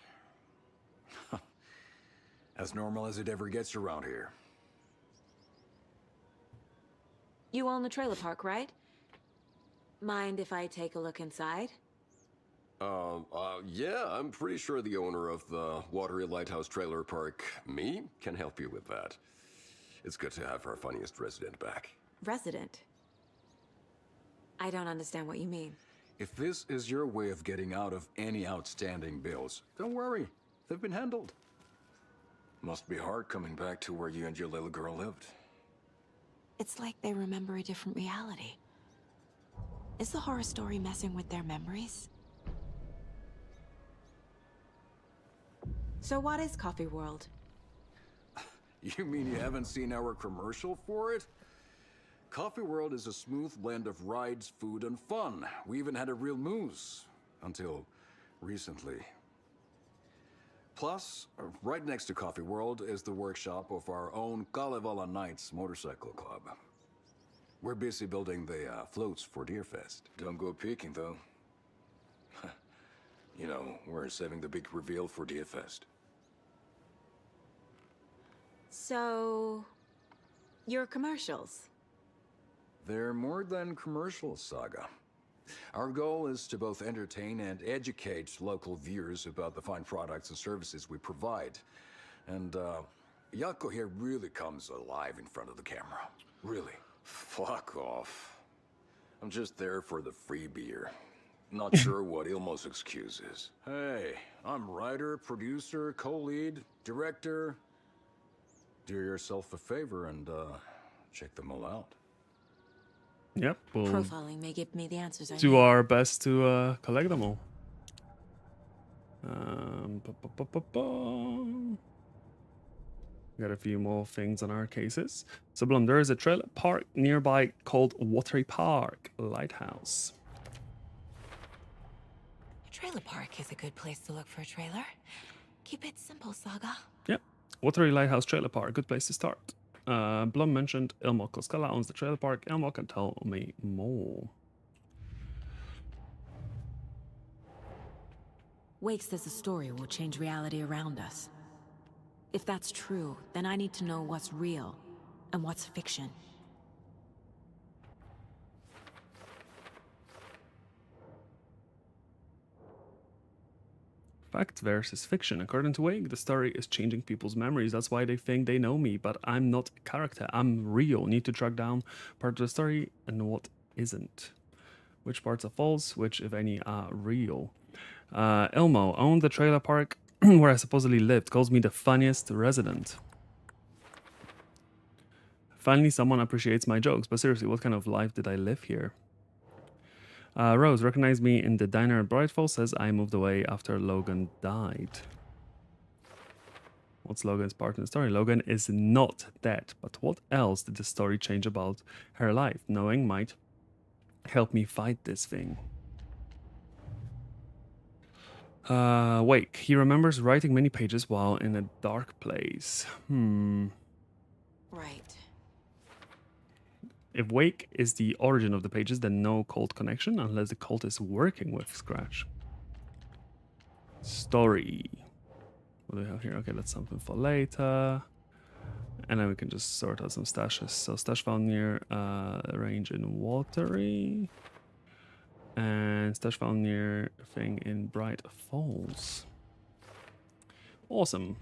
S19: As normal as it ever gets around here.
S2: You own the trailer park, right? Mind if I take a look inside?
S20: Yeah, I'm pretty sure the owner of the Watery Lighthouse Trailer Park, me, can help you with that. It's good to have our funniest resident back.
S2: Resident? I don't understand what you mean.
S19: If this is your way of getting out of any outstanding bills, don't worry. They've been handled. Must be hard coming back to where you and your little girl lived.
S2: It's like they remember a different reality. Is the horror story messing with their memories? So what is Coffee World?
S19: You mean you haven't seen our commercial for it? Coffee World is a smooth blend of rides, food, and fun. We even had a real moose. Until recently. Plus, right next to Coffee World is the workshop of our own Kalevala Knights Motorcycle Club. We're busy building the floats for Deerfest. Don't go peeking, though. You know, we're saving the big reveal for Deerfest.
S2: So... your commercials?
S19: They're more than commercials, Saga. Our goal is to both entertain and educate local viewers about the fine products and services we provide. And, Yako here really comes alive in front of the camera. Really.
S20: Fuck off. I'm just there for the free beer. Not sure what Ilmo's excuse is.
S19: Hey, I'm writer, producer, co-lead, director. Do yourself a favor and, check them all out.
S1: Yep, we'll
S2: Profiling may give me the answers I
S1: do
S2: need.
S1: our best to collect them all. Got a few more things on our cases. So, Blum, there is a trailer park nearby called Watery Park Lighthouse.
S2: A trailer park is a good place to look for a trailer. Keep it simple, Saga.
S1: Yep, Watery Lighthouse Trailer Park, good place to start. Blum mentioned Ilmo Koskala owns the trailer park. Ilmo can tell me more.
S2: Wake says the story will change reality around us. If that's true, then I need to know what's real and what's fiction.
S1: Fact versus fiction. According to Wake, the story is changing people's memories. That's why they think they know me, but I'm not a character. I'm real. Need to track down part of the story and what isn't. Which parts are false, which, if any, are real. Ilmo owned the trailer park where I supposedly lived. Calls me the funniest resident. Finally, someone appreciates my jokes. But seriously, what kind of life did I live here? Rose recognized me in the diner at Brightfall, says I moved away after Logan died. What's Logan's part in the story? Logan is not dead, but what else did the story change about her life? Knowing might help me fight this thing. Wake. He remembers writing many pages while in a dark place.
S2: Right.
S1: If Wake is the origin of the pages, then no cult connection unless the cult is working with Scratch. Story. What do we have here? Okay, that's something for later. And then we can just sort out some stashes. So stash found near range in Watery. And stash found near thing in Bright Falls. Awesome.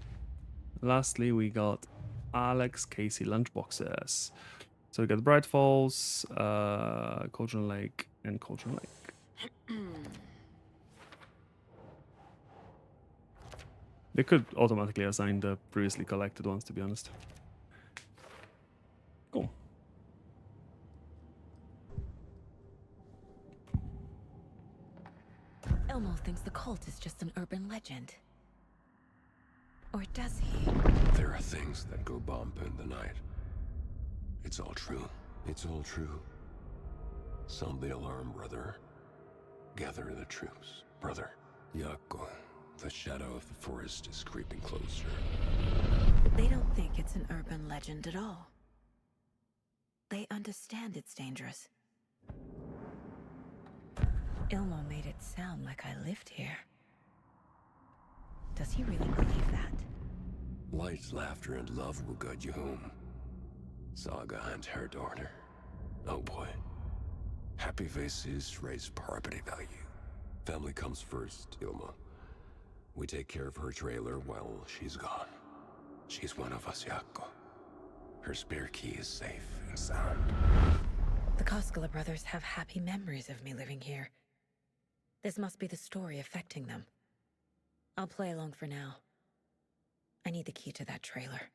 S1: Lastly, we got Alex Casey lunchboxes. So we got Bright Falls, Cauldron Lake, and Cauldron Lake. They could automatically assign the previously collected ones, to be honest. Cool.
S2: Elmo thinks the cult is just an urban legend. Or does he?
S20: There are things that go bump in the night. It's all true. It's all true. Sound the alarm, brother. Gather the troops, brother. Yako, the shadow of the forest is creeping closer.
S2: They don't think it's an urban legend at all. They understand it's dangerous. Ilmo made it sound like I lived here. Does he really believe that?
S20: Light, laughter, and love will guide you home. Saga and her daughter. Oh boy. Happy faces raise property value. Family comes first, Ilma. We take care of her trailer while she's gone. She's one of us, Yako. Her spare key is safe and sound.
S2: The Koskela brothers have happy memories of me living here. This must be the story affecting them. I'll play along for now. I need the key to that trailer.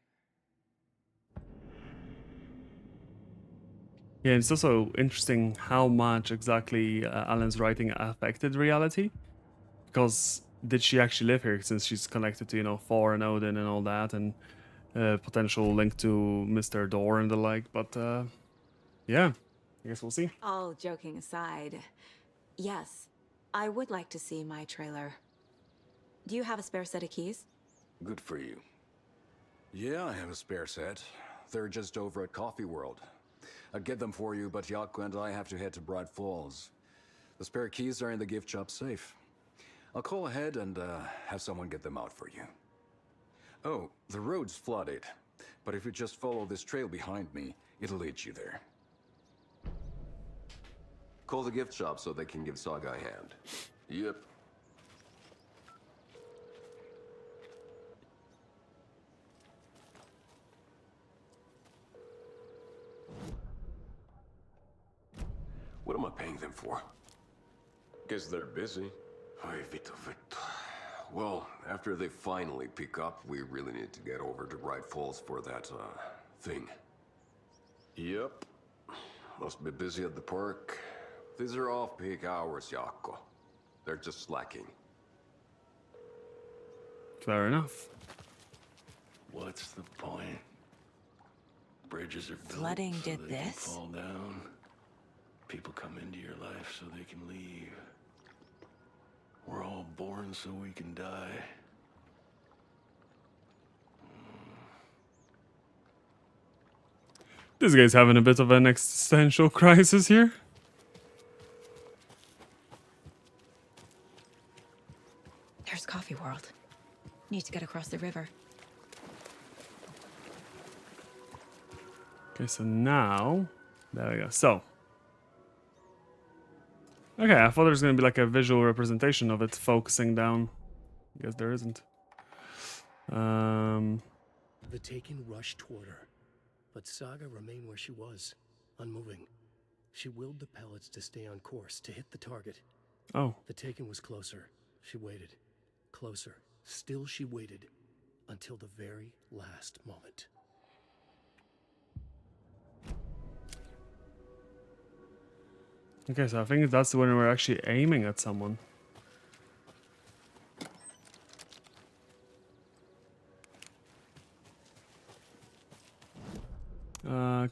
S1: Yeah, it's also interesting how much exactly Alan's writing affected reality. Because did she actually live here since she's connected to, you know, Thor and Odin and all that, and potential link to Mr. Door and the like, but yeah, I guess we'll see.
S2: All joking aside, yes, I would like to see my trailer. Do you have a spare set of keys?
S19: Good for you. Yeah, I have a spare set. They're just over at Coffee World. I'd get them for you, but Yako and I have to head to Bright Falls. The spare keys are in the gift shop safe. I'll call ahead and have someone get them out for you. Oh, the road's flooded, but if you just follow this trail behind me, it'll lead you there.
S20: Call the gift shop so they can give Saga a hand. Yep. What am I paying them for? Guess they're busy. Ay, Vito. Well, after they finally pick up, we really need to get over to Bright Falls for that, thing. Yep. Must be busy at the park. These are off-peak hours, Yako. They're just slacking.
S1: Fair enough.
S4: What's the point? Bridges are built
S2: Flooding
S4: so
S2: did
S4: they can
S2: this?
S4: fall down. People come into your life so they can leave. We're all born so we can die.
S1: This guy's having a bit of an existential crisis here.
S2: There's Coffee World. Need to get across the river.
S1: Okay, so now, there we go. So, okay, I thought there was going to be like a visual representation of it focusing down. I guess there isn't.
S3: The Taken rushed toward her, but Saga remained where she was, unmoving. She willed the pellets to stay on course, to hit the target.
S1: Oh.
S3: The Taken was closer. She waited. Closer. Still she waited. Until the very last moment.
S1: Okay, so I think that's when we're actually aiming at someone.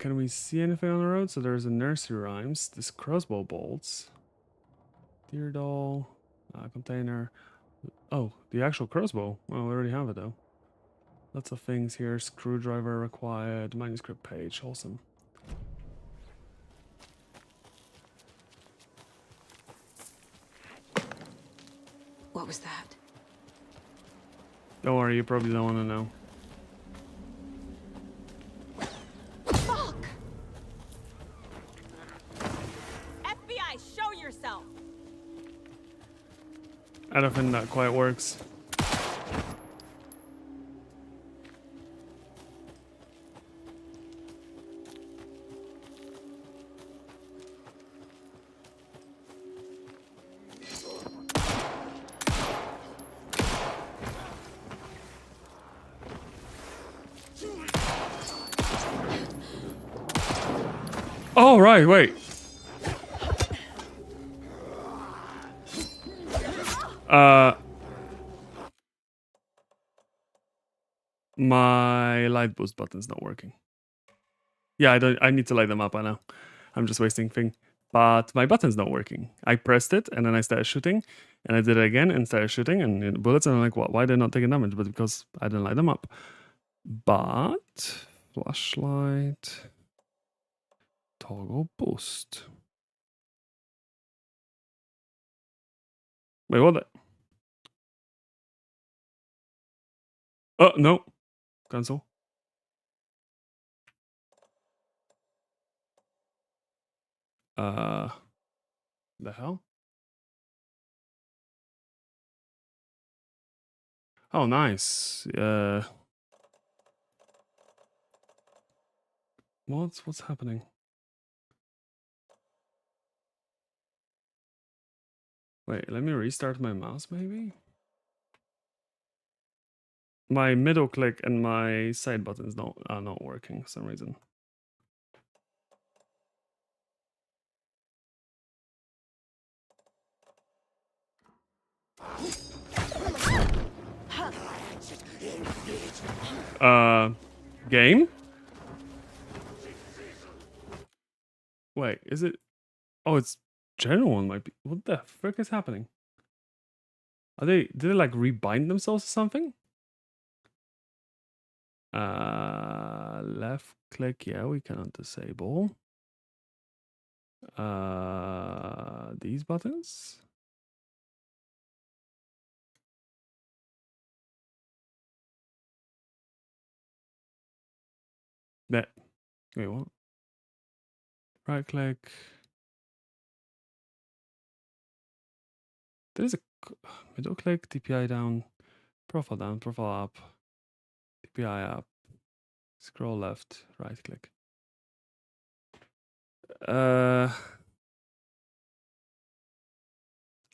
S1: can we see anything on the road? So there's a nursery rhymes, this crossbow bolts, deer doll, container. Oh, the actual crossbow. Well, we already have it though. Lots of things here. Screwdriver required. Manuscript page. Awesome.
S2: What was that?
S1: Don't worry, you probably don't want to know.
S21: Fuck! FBI, show yourself!
S1: I don't think that quite works. Oh, right, wait. My light boost button's not working. Yeah, I need to light them up, I know. I'm just wasting thing. But my button's not working. I pressed it and then I started shooting and I did it again and started shooting and bullets and I'm like, what? Why they're not taking damage? But because I didn't light them up. But flashlight, toggle boost. Wait, what? Oh, no. Cancel. The hell? Oh, nice. What's happening? Wait, let me restart my mouse, maybe? My middle click and my side buttons are not working for some reason. Game? Wait, is it? Oh, it's general on my. What the frick is happening? Did they like rebind themselves or something? Left click, yeah, we cannot disable. These buttons? That. Wait, what? Right click. There's a middle click, DPI down, profile up, DPI up, scroll left, right click.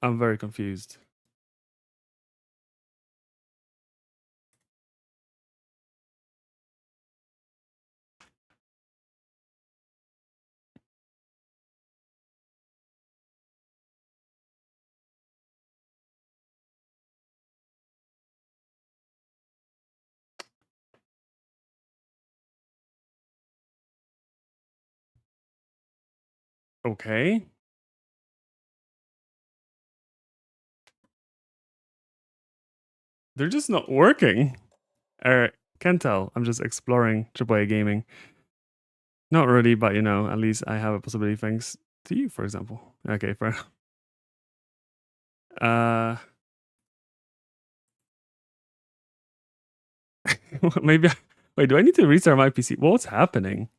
S1: I'm very confused. Okay. They're just not working. Can't tell. I'm just exploring AAA gaming. Not really, but you know, at least I have a possibility thanks to you, for example. Okay, fair enough. Maybe. Wait, do I need to restart my PC? What's happening?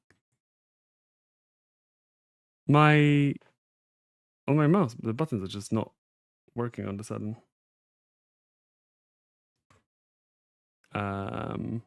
S1: On my mouse, the buttons are just not working all of a sudden. Hmm.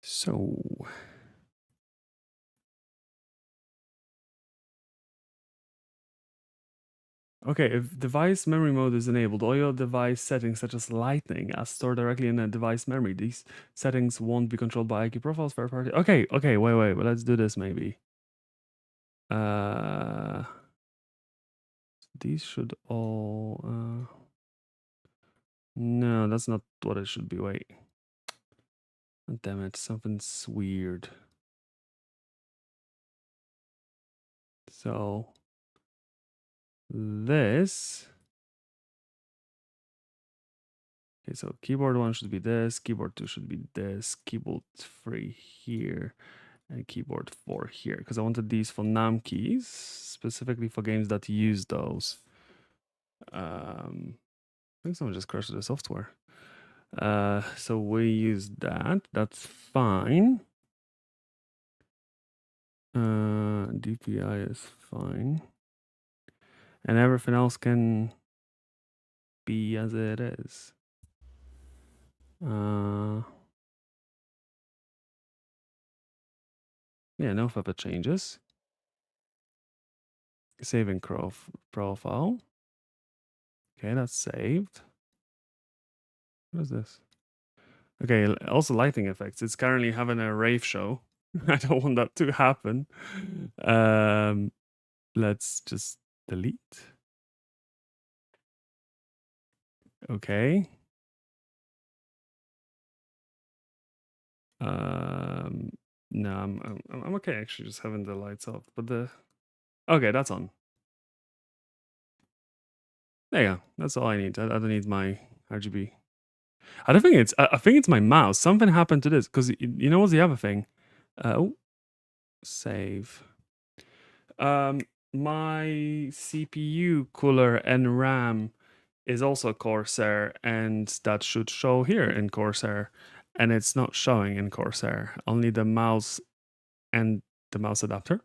S1: So Okay, if device memory mode is enabled, all your device settings such as lighting are stored directly in a device memory. These settings won't be controlled by IQ profiles, third party. Okay, wait, well, let's do this maybe. These should all no, that's not what it should be. Wait. Damn it, something's weird. So this. Okay, so keyboard 1 should be this, keyboard 2 should be this, keyboard 3 here, and keyboard 4 here. Because I wanted these for NAM keys, specifically for games that use those. I think someone just crashed the software. So we use that. That's fine. DPI is fine. And everything else can be as it is. Yeah, no further changes. Saving profile. Okay, that's saved. What is this? Okay, also lighting effects. It's currently having a rave show. I don't want that to happen. Let's just delete. Okay. No, I'm okay actually just having the lights off, but okay, that's on. There you go. That's all I need. I don't need my RGB. I don't think it's. I think it's my mouse. Something happened to this because you know what's the other thing? Oh, save. My CPU cooler and RAM is also Corsair, and that should show here in Corsair, and it's not showing in Corsair. Only the mouse and the mouse adapter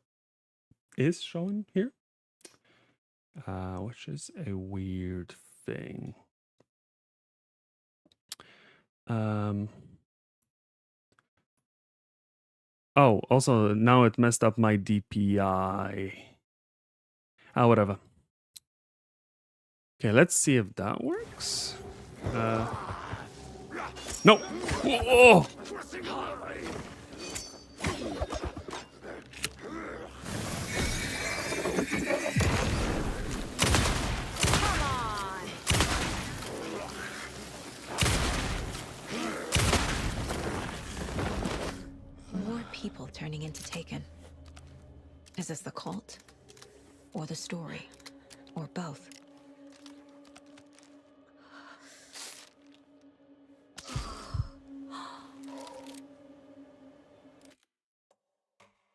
S1: is showing here, which is a weird thing. Oh, also now it messed up my DPI. Whatever. Okay, let's see if that works. No. Whoa.
S2: More people turning into Taken. Is this the cult? Or the story? Or both?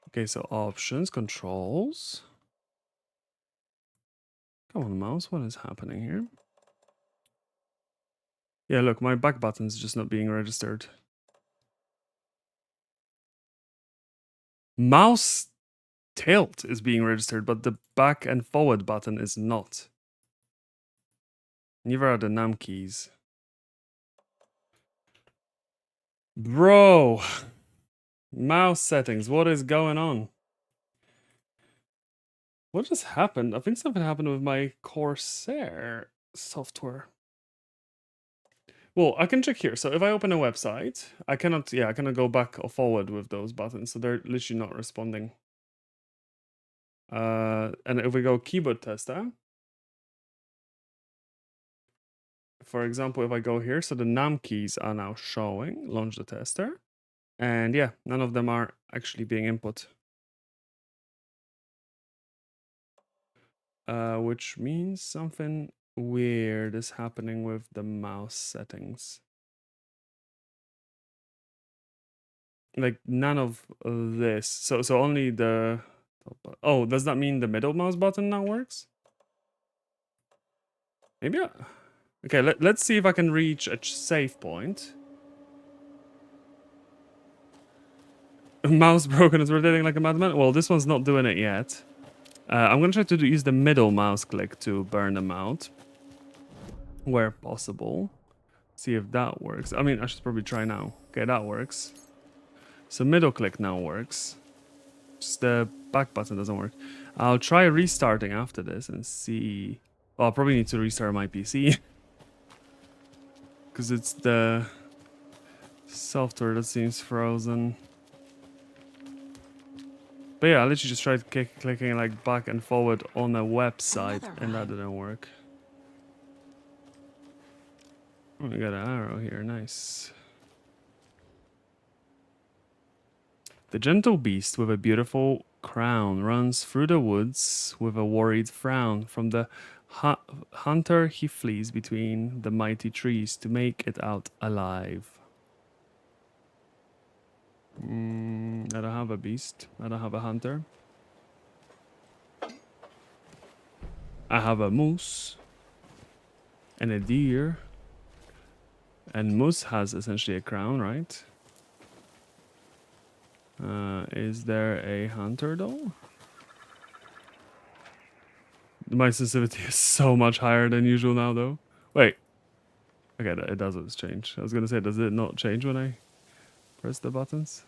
S1: Okay, so options, controls. Come on, mouse, what is happening here? Yeah, look, my back button's just not being registered. Mouse tilt is being registered, but the back and forward button is not. Neither are the num keys. Bro! Mouse settings, what is going on? What just happened? I think something happened with my Corsair software. Well, I can check here. So if I open a website, I cannot go back or forward with those buttons. So they're literally not responding. And if we go keyboard tester, for example, if I go here, so the num keys are now showing, launch the tester. And yeah, none of them are actually being input. Which means something weird is happening with the mouse settings. Like none of this. So only the... Oh, does that mean the middle mouse button now works? Maybe okay, let's see if I can reach a save point. Mouse broken is rotating like a madman. Well, this one's not doing it yet. I'm gonna try to use the middle mouse click to burn them out. Where possible. See if that works. I mean, I should probably try now. Okay, that works. So middle click now works. Just the back button doesn't work. I'll try restarting after this and see Oh, I'll probably need to restart my PC. Because it's the software that seems frozen. But yeah, I literally just tried clicking like back and forward on a website and that didn't work. Oh, we got an arrow here, nice. The gentle beast with a beautiful crown runs through the woods with a worried frown. From the hunter he flees between the mighty trees to make it out alive. I don't have a beast. I don't have a hunter. I have a moose and a deer. And moose has essentially a crown, right? Is there a hunter though? My sensitivity is so much higher than usual now though. Wait. Okay, it doesn't change. I was gonna say, does it not change when I press the buttons?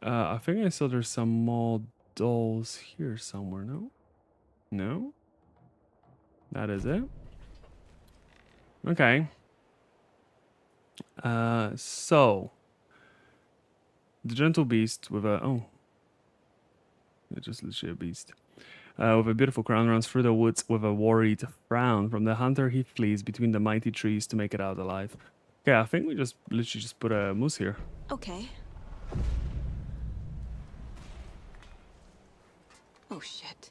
S1: I think I saw there's some more dolls here somewhere, no? No? That is it? Okay. So the gentle beast with a it's just literally a beast. With a beautiful crown runs through the woods with a worried frown. From the hunter he flees between the mighty trees to make it out alive. Okay, I think we just literally just put a moose here.
S2: Okay. Oh shit.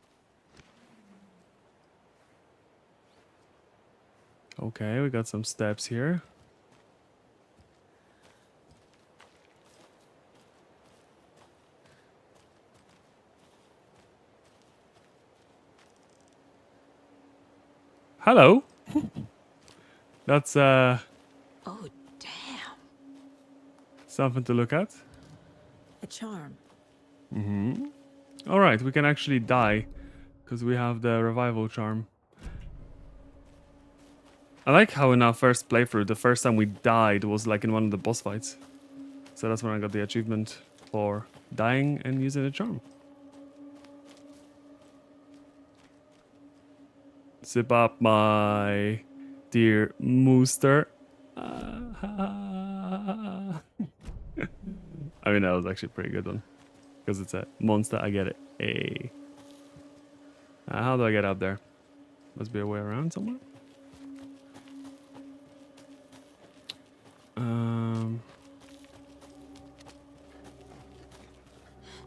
S1: Okay, we got some steps here. Hello. That's
S2: Oh damn.
S1: something to look at.
S2: A charm.
S1: All right, we can actually die because we have the revival charm. I like how in our first playthrough, the first time we died was like in one of the boss fights. So that's when I got the achievement for dying and using the charm. Zip up, my dear mooster. I mean, that was actually a pretty good one. Because it's a monster, I get it. Hey. How do I get up there? Must be a way around somewhere.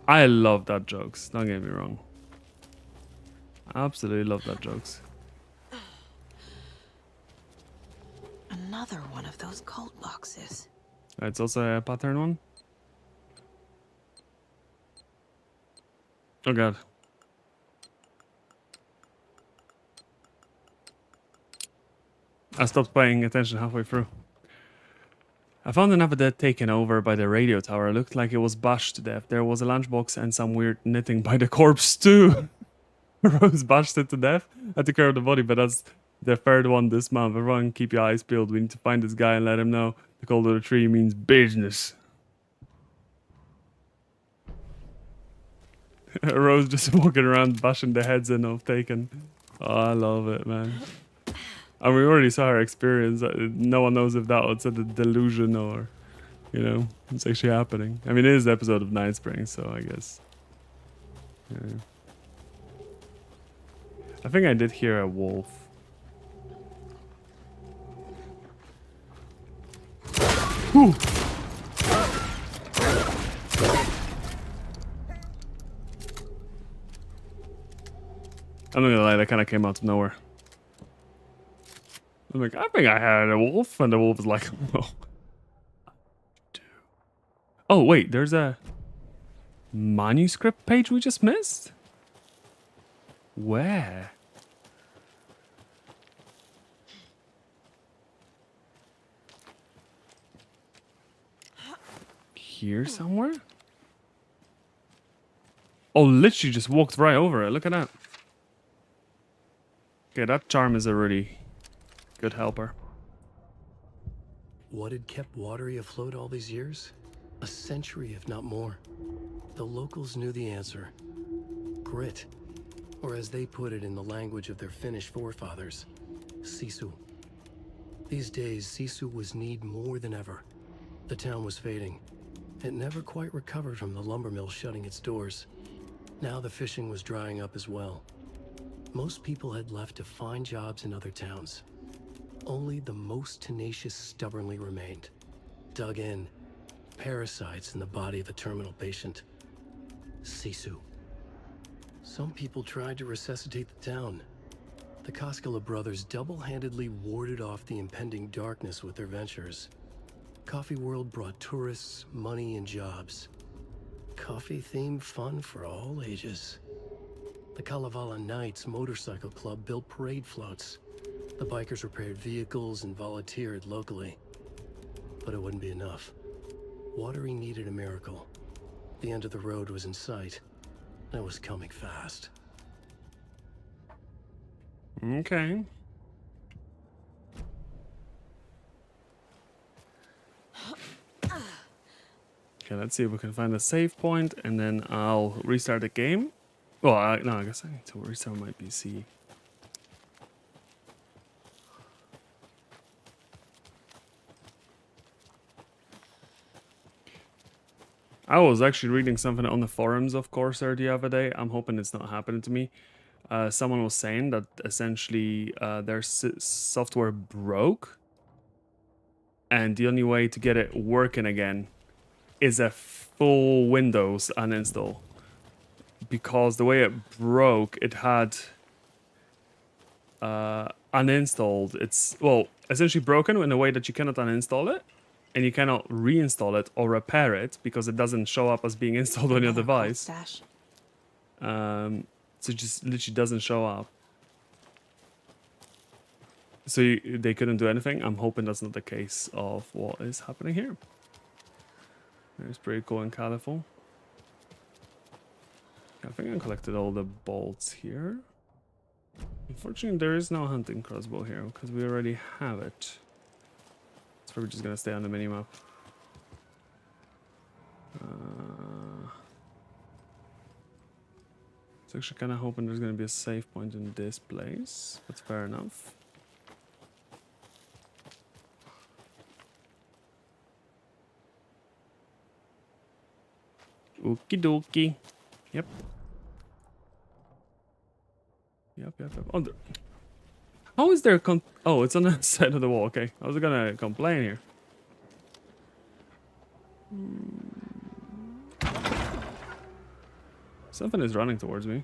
S1: I love that jokes. Don't get me wrong. Absolutely love that jokes.
S2: Another one of those cult boxes.
S1: It's also a pattern one. Oh god. I stopped paying attention halfway through. I found another dead taken over by the radio tower. It looked like it was bashed to death. There was a lunchbox and some weird knitting by the corpse too. Rose bashed it to death. I took care of the body, but that's the third one this month. Everyone keep your eyes peeled. We need to find this guy and let him know. The call of the tree means business. Rose just walking around bashing the heads in of taken. Oh, I love it, man. And we already saw her experience. No one knows if that was a delusion or, you know, it's actually happening. I mean, it is the episode of Night Spring, so I guess. Yeah. I think I did hear a wolf. Whew. I'm not gonna lie, that kind of came out of nowhere. I'm like, I think I had a wolf, and the wolf was like, oh. Oh, wait, there's a manuscript page we just missed? Where? Here somewhere? Oh, literally just walked right over it. Look at that. Okay, that charm is a really good helper.
S3: what had kept Watery afloat all these years? A century, if not more. The locals knew the answer. Grit. Or as they put it in the language of their Finnish forefathers, sisu. These days, sisu was needed more than ever. The town was fading. It never quite recovered from the lumber mill shutting its doors. Now the fishing was drying up as well. Most people had left to find jobs in other towns. Only the most tenacious stubbornly remained. Dug in. Parasites in the body of a terminal patient. Sisu. Some people tried to resuscitate the town. The Koskela brothers double-handedly warded off the impending darkness with their ventures. Coffee World brought tourists, money, and jobs. Coffee-themed fun for all ages. The Kalevala Knights Motorcycle Club built parade floats. The bikers repaired vehicles and volunteered locally. But it wouldn't be enough. Watery needed a miracle. The end of the road was in sight, and it was coming fast.
S1: Okay. Okay, let's see if we can find a save point, and then I'll restart the game. Well, no, I guess I need to restart my PC. I was actually reading something on the forums of Corsair the other day. I'm hoping it's not happening to me. Someone was saying that essentially their software broke, and the only way to get it working again is a full Windows uninstall. Because the way it broke, it had uninstalled. It's, well, essentially broken in a way that you cannot uninstall it, and you cannot reinstall it or repair it because it doesn't show up as being installed on your device. So it just literally doesn't show up. So they couldn't do anything. I'm hoping that's not the case of what is happening here. It's pretty cool and colorful. I think I collected all the bolts here. Unfortunately, there is no hunting crossbow here because we already have it. It's probably just gonna stay on the minimap. So actually kind of hoping there's gonna be a save point in this place. That's fair enough. Okie dokie. Yep. Yep. Oh, how is there oh, it's on the side of the wall. Okay. I was gonna complain here. Something is running towards me.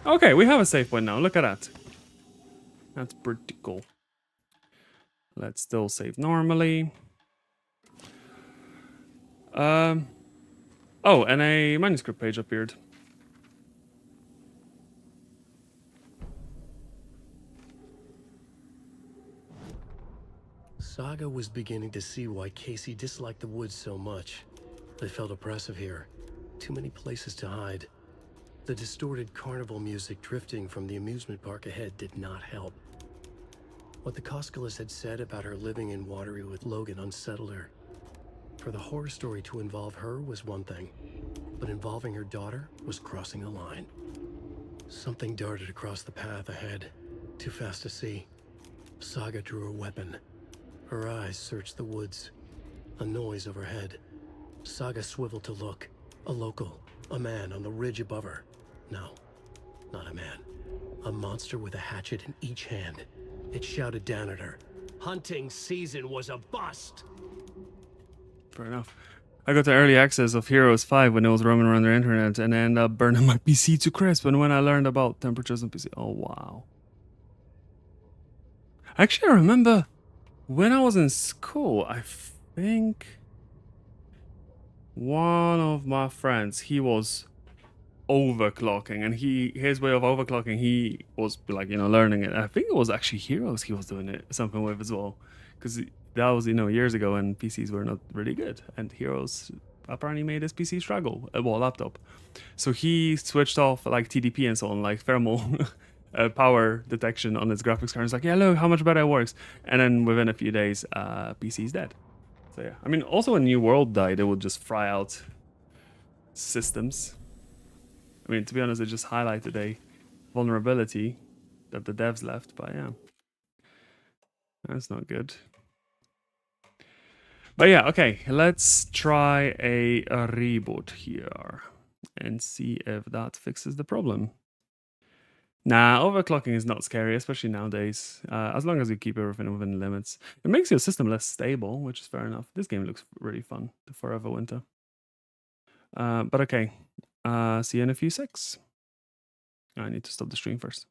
S1: Okay, we have a save point now. Look at that. That's pretty cool. Let's still save normally. Oh, and a manuscript page appeared.
S3: Saga was beginning to see why Casey disliked the woods so much. They felt oppressive here. Too many places to hide. The distorted carnival music drifting from the amusement park ahead did not help. What the Koskelas had said about her living in Watery with Logan unsettled her. For the horror story to involve her was one thing, but involving her daughter was crossing a line. Something darted across the path ahead, too fast to see. Saga drew her weapon. Her eyes searched the woods. A noise overhead. Saga swiveled to look. A local, a man on the ridge above her. No, not a man. A monster with a hatchet in each hand. It shouted down at her. Hunting season was a bust!
S1: Fair enough. I got the early access of Heroes 5 when it was roaming around the internet, and I ended up burning my PC to crisp. And when I learned about temperatures on PC, oh wow. Actually, I remember when I was in school, I think one of my friends, he was overclocking, and his way of overclocking, he was like, you know, learning it. I think it was actually Heroes he was doing it something with as well, because that was, you know, years ago, and PCs were not really good, and Heroes apparently made his PC struggle, well, laptop. So he switched off like TDP and so on, like thermal power detection on his graphics card. It's like, yeah, look how much better it works. And then within a few days, PC's dead. So yeah, I mean, also when New World died, it would just fry out systems. I mean, to be honest, it just highlighted a vulnerability that the devs left, but yeah, that's not good. But yeah, okay, let's try a reboot here and see if that fixes the problem. Nah, overclocking is not scary, especially nowadays, as long as you keep everything within limits. It makes your system less stable, which is fair enough. This game looks really fun, the Forever Winter. But okay, see you in a few secs. I need to stop the stream first.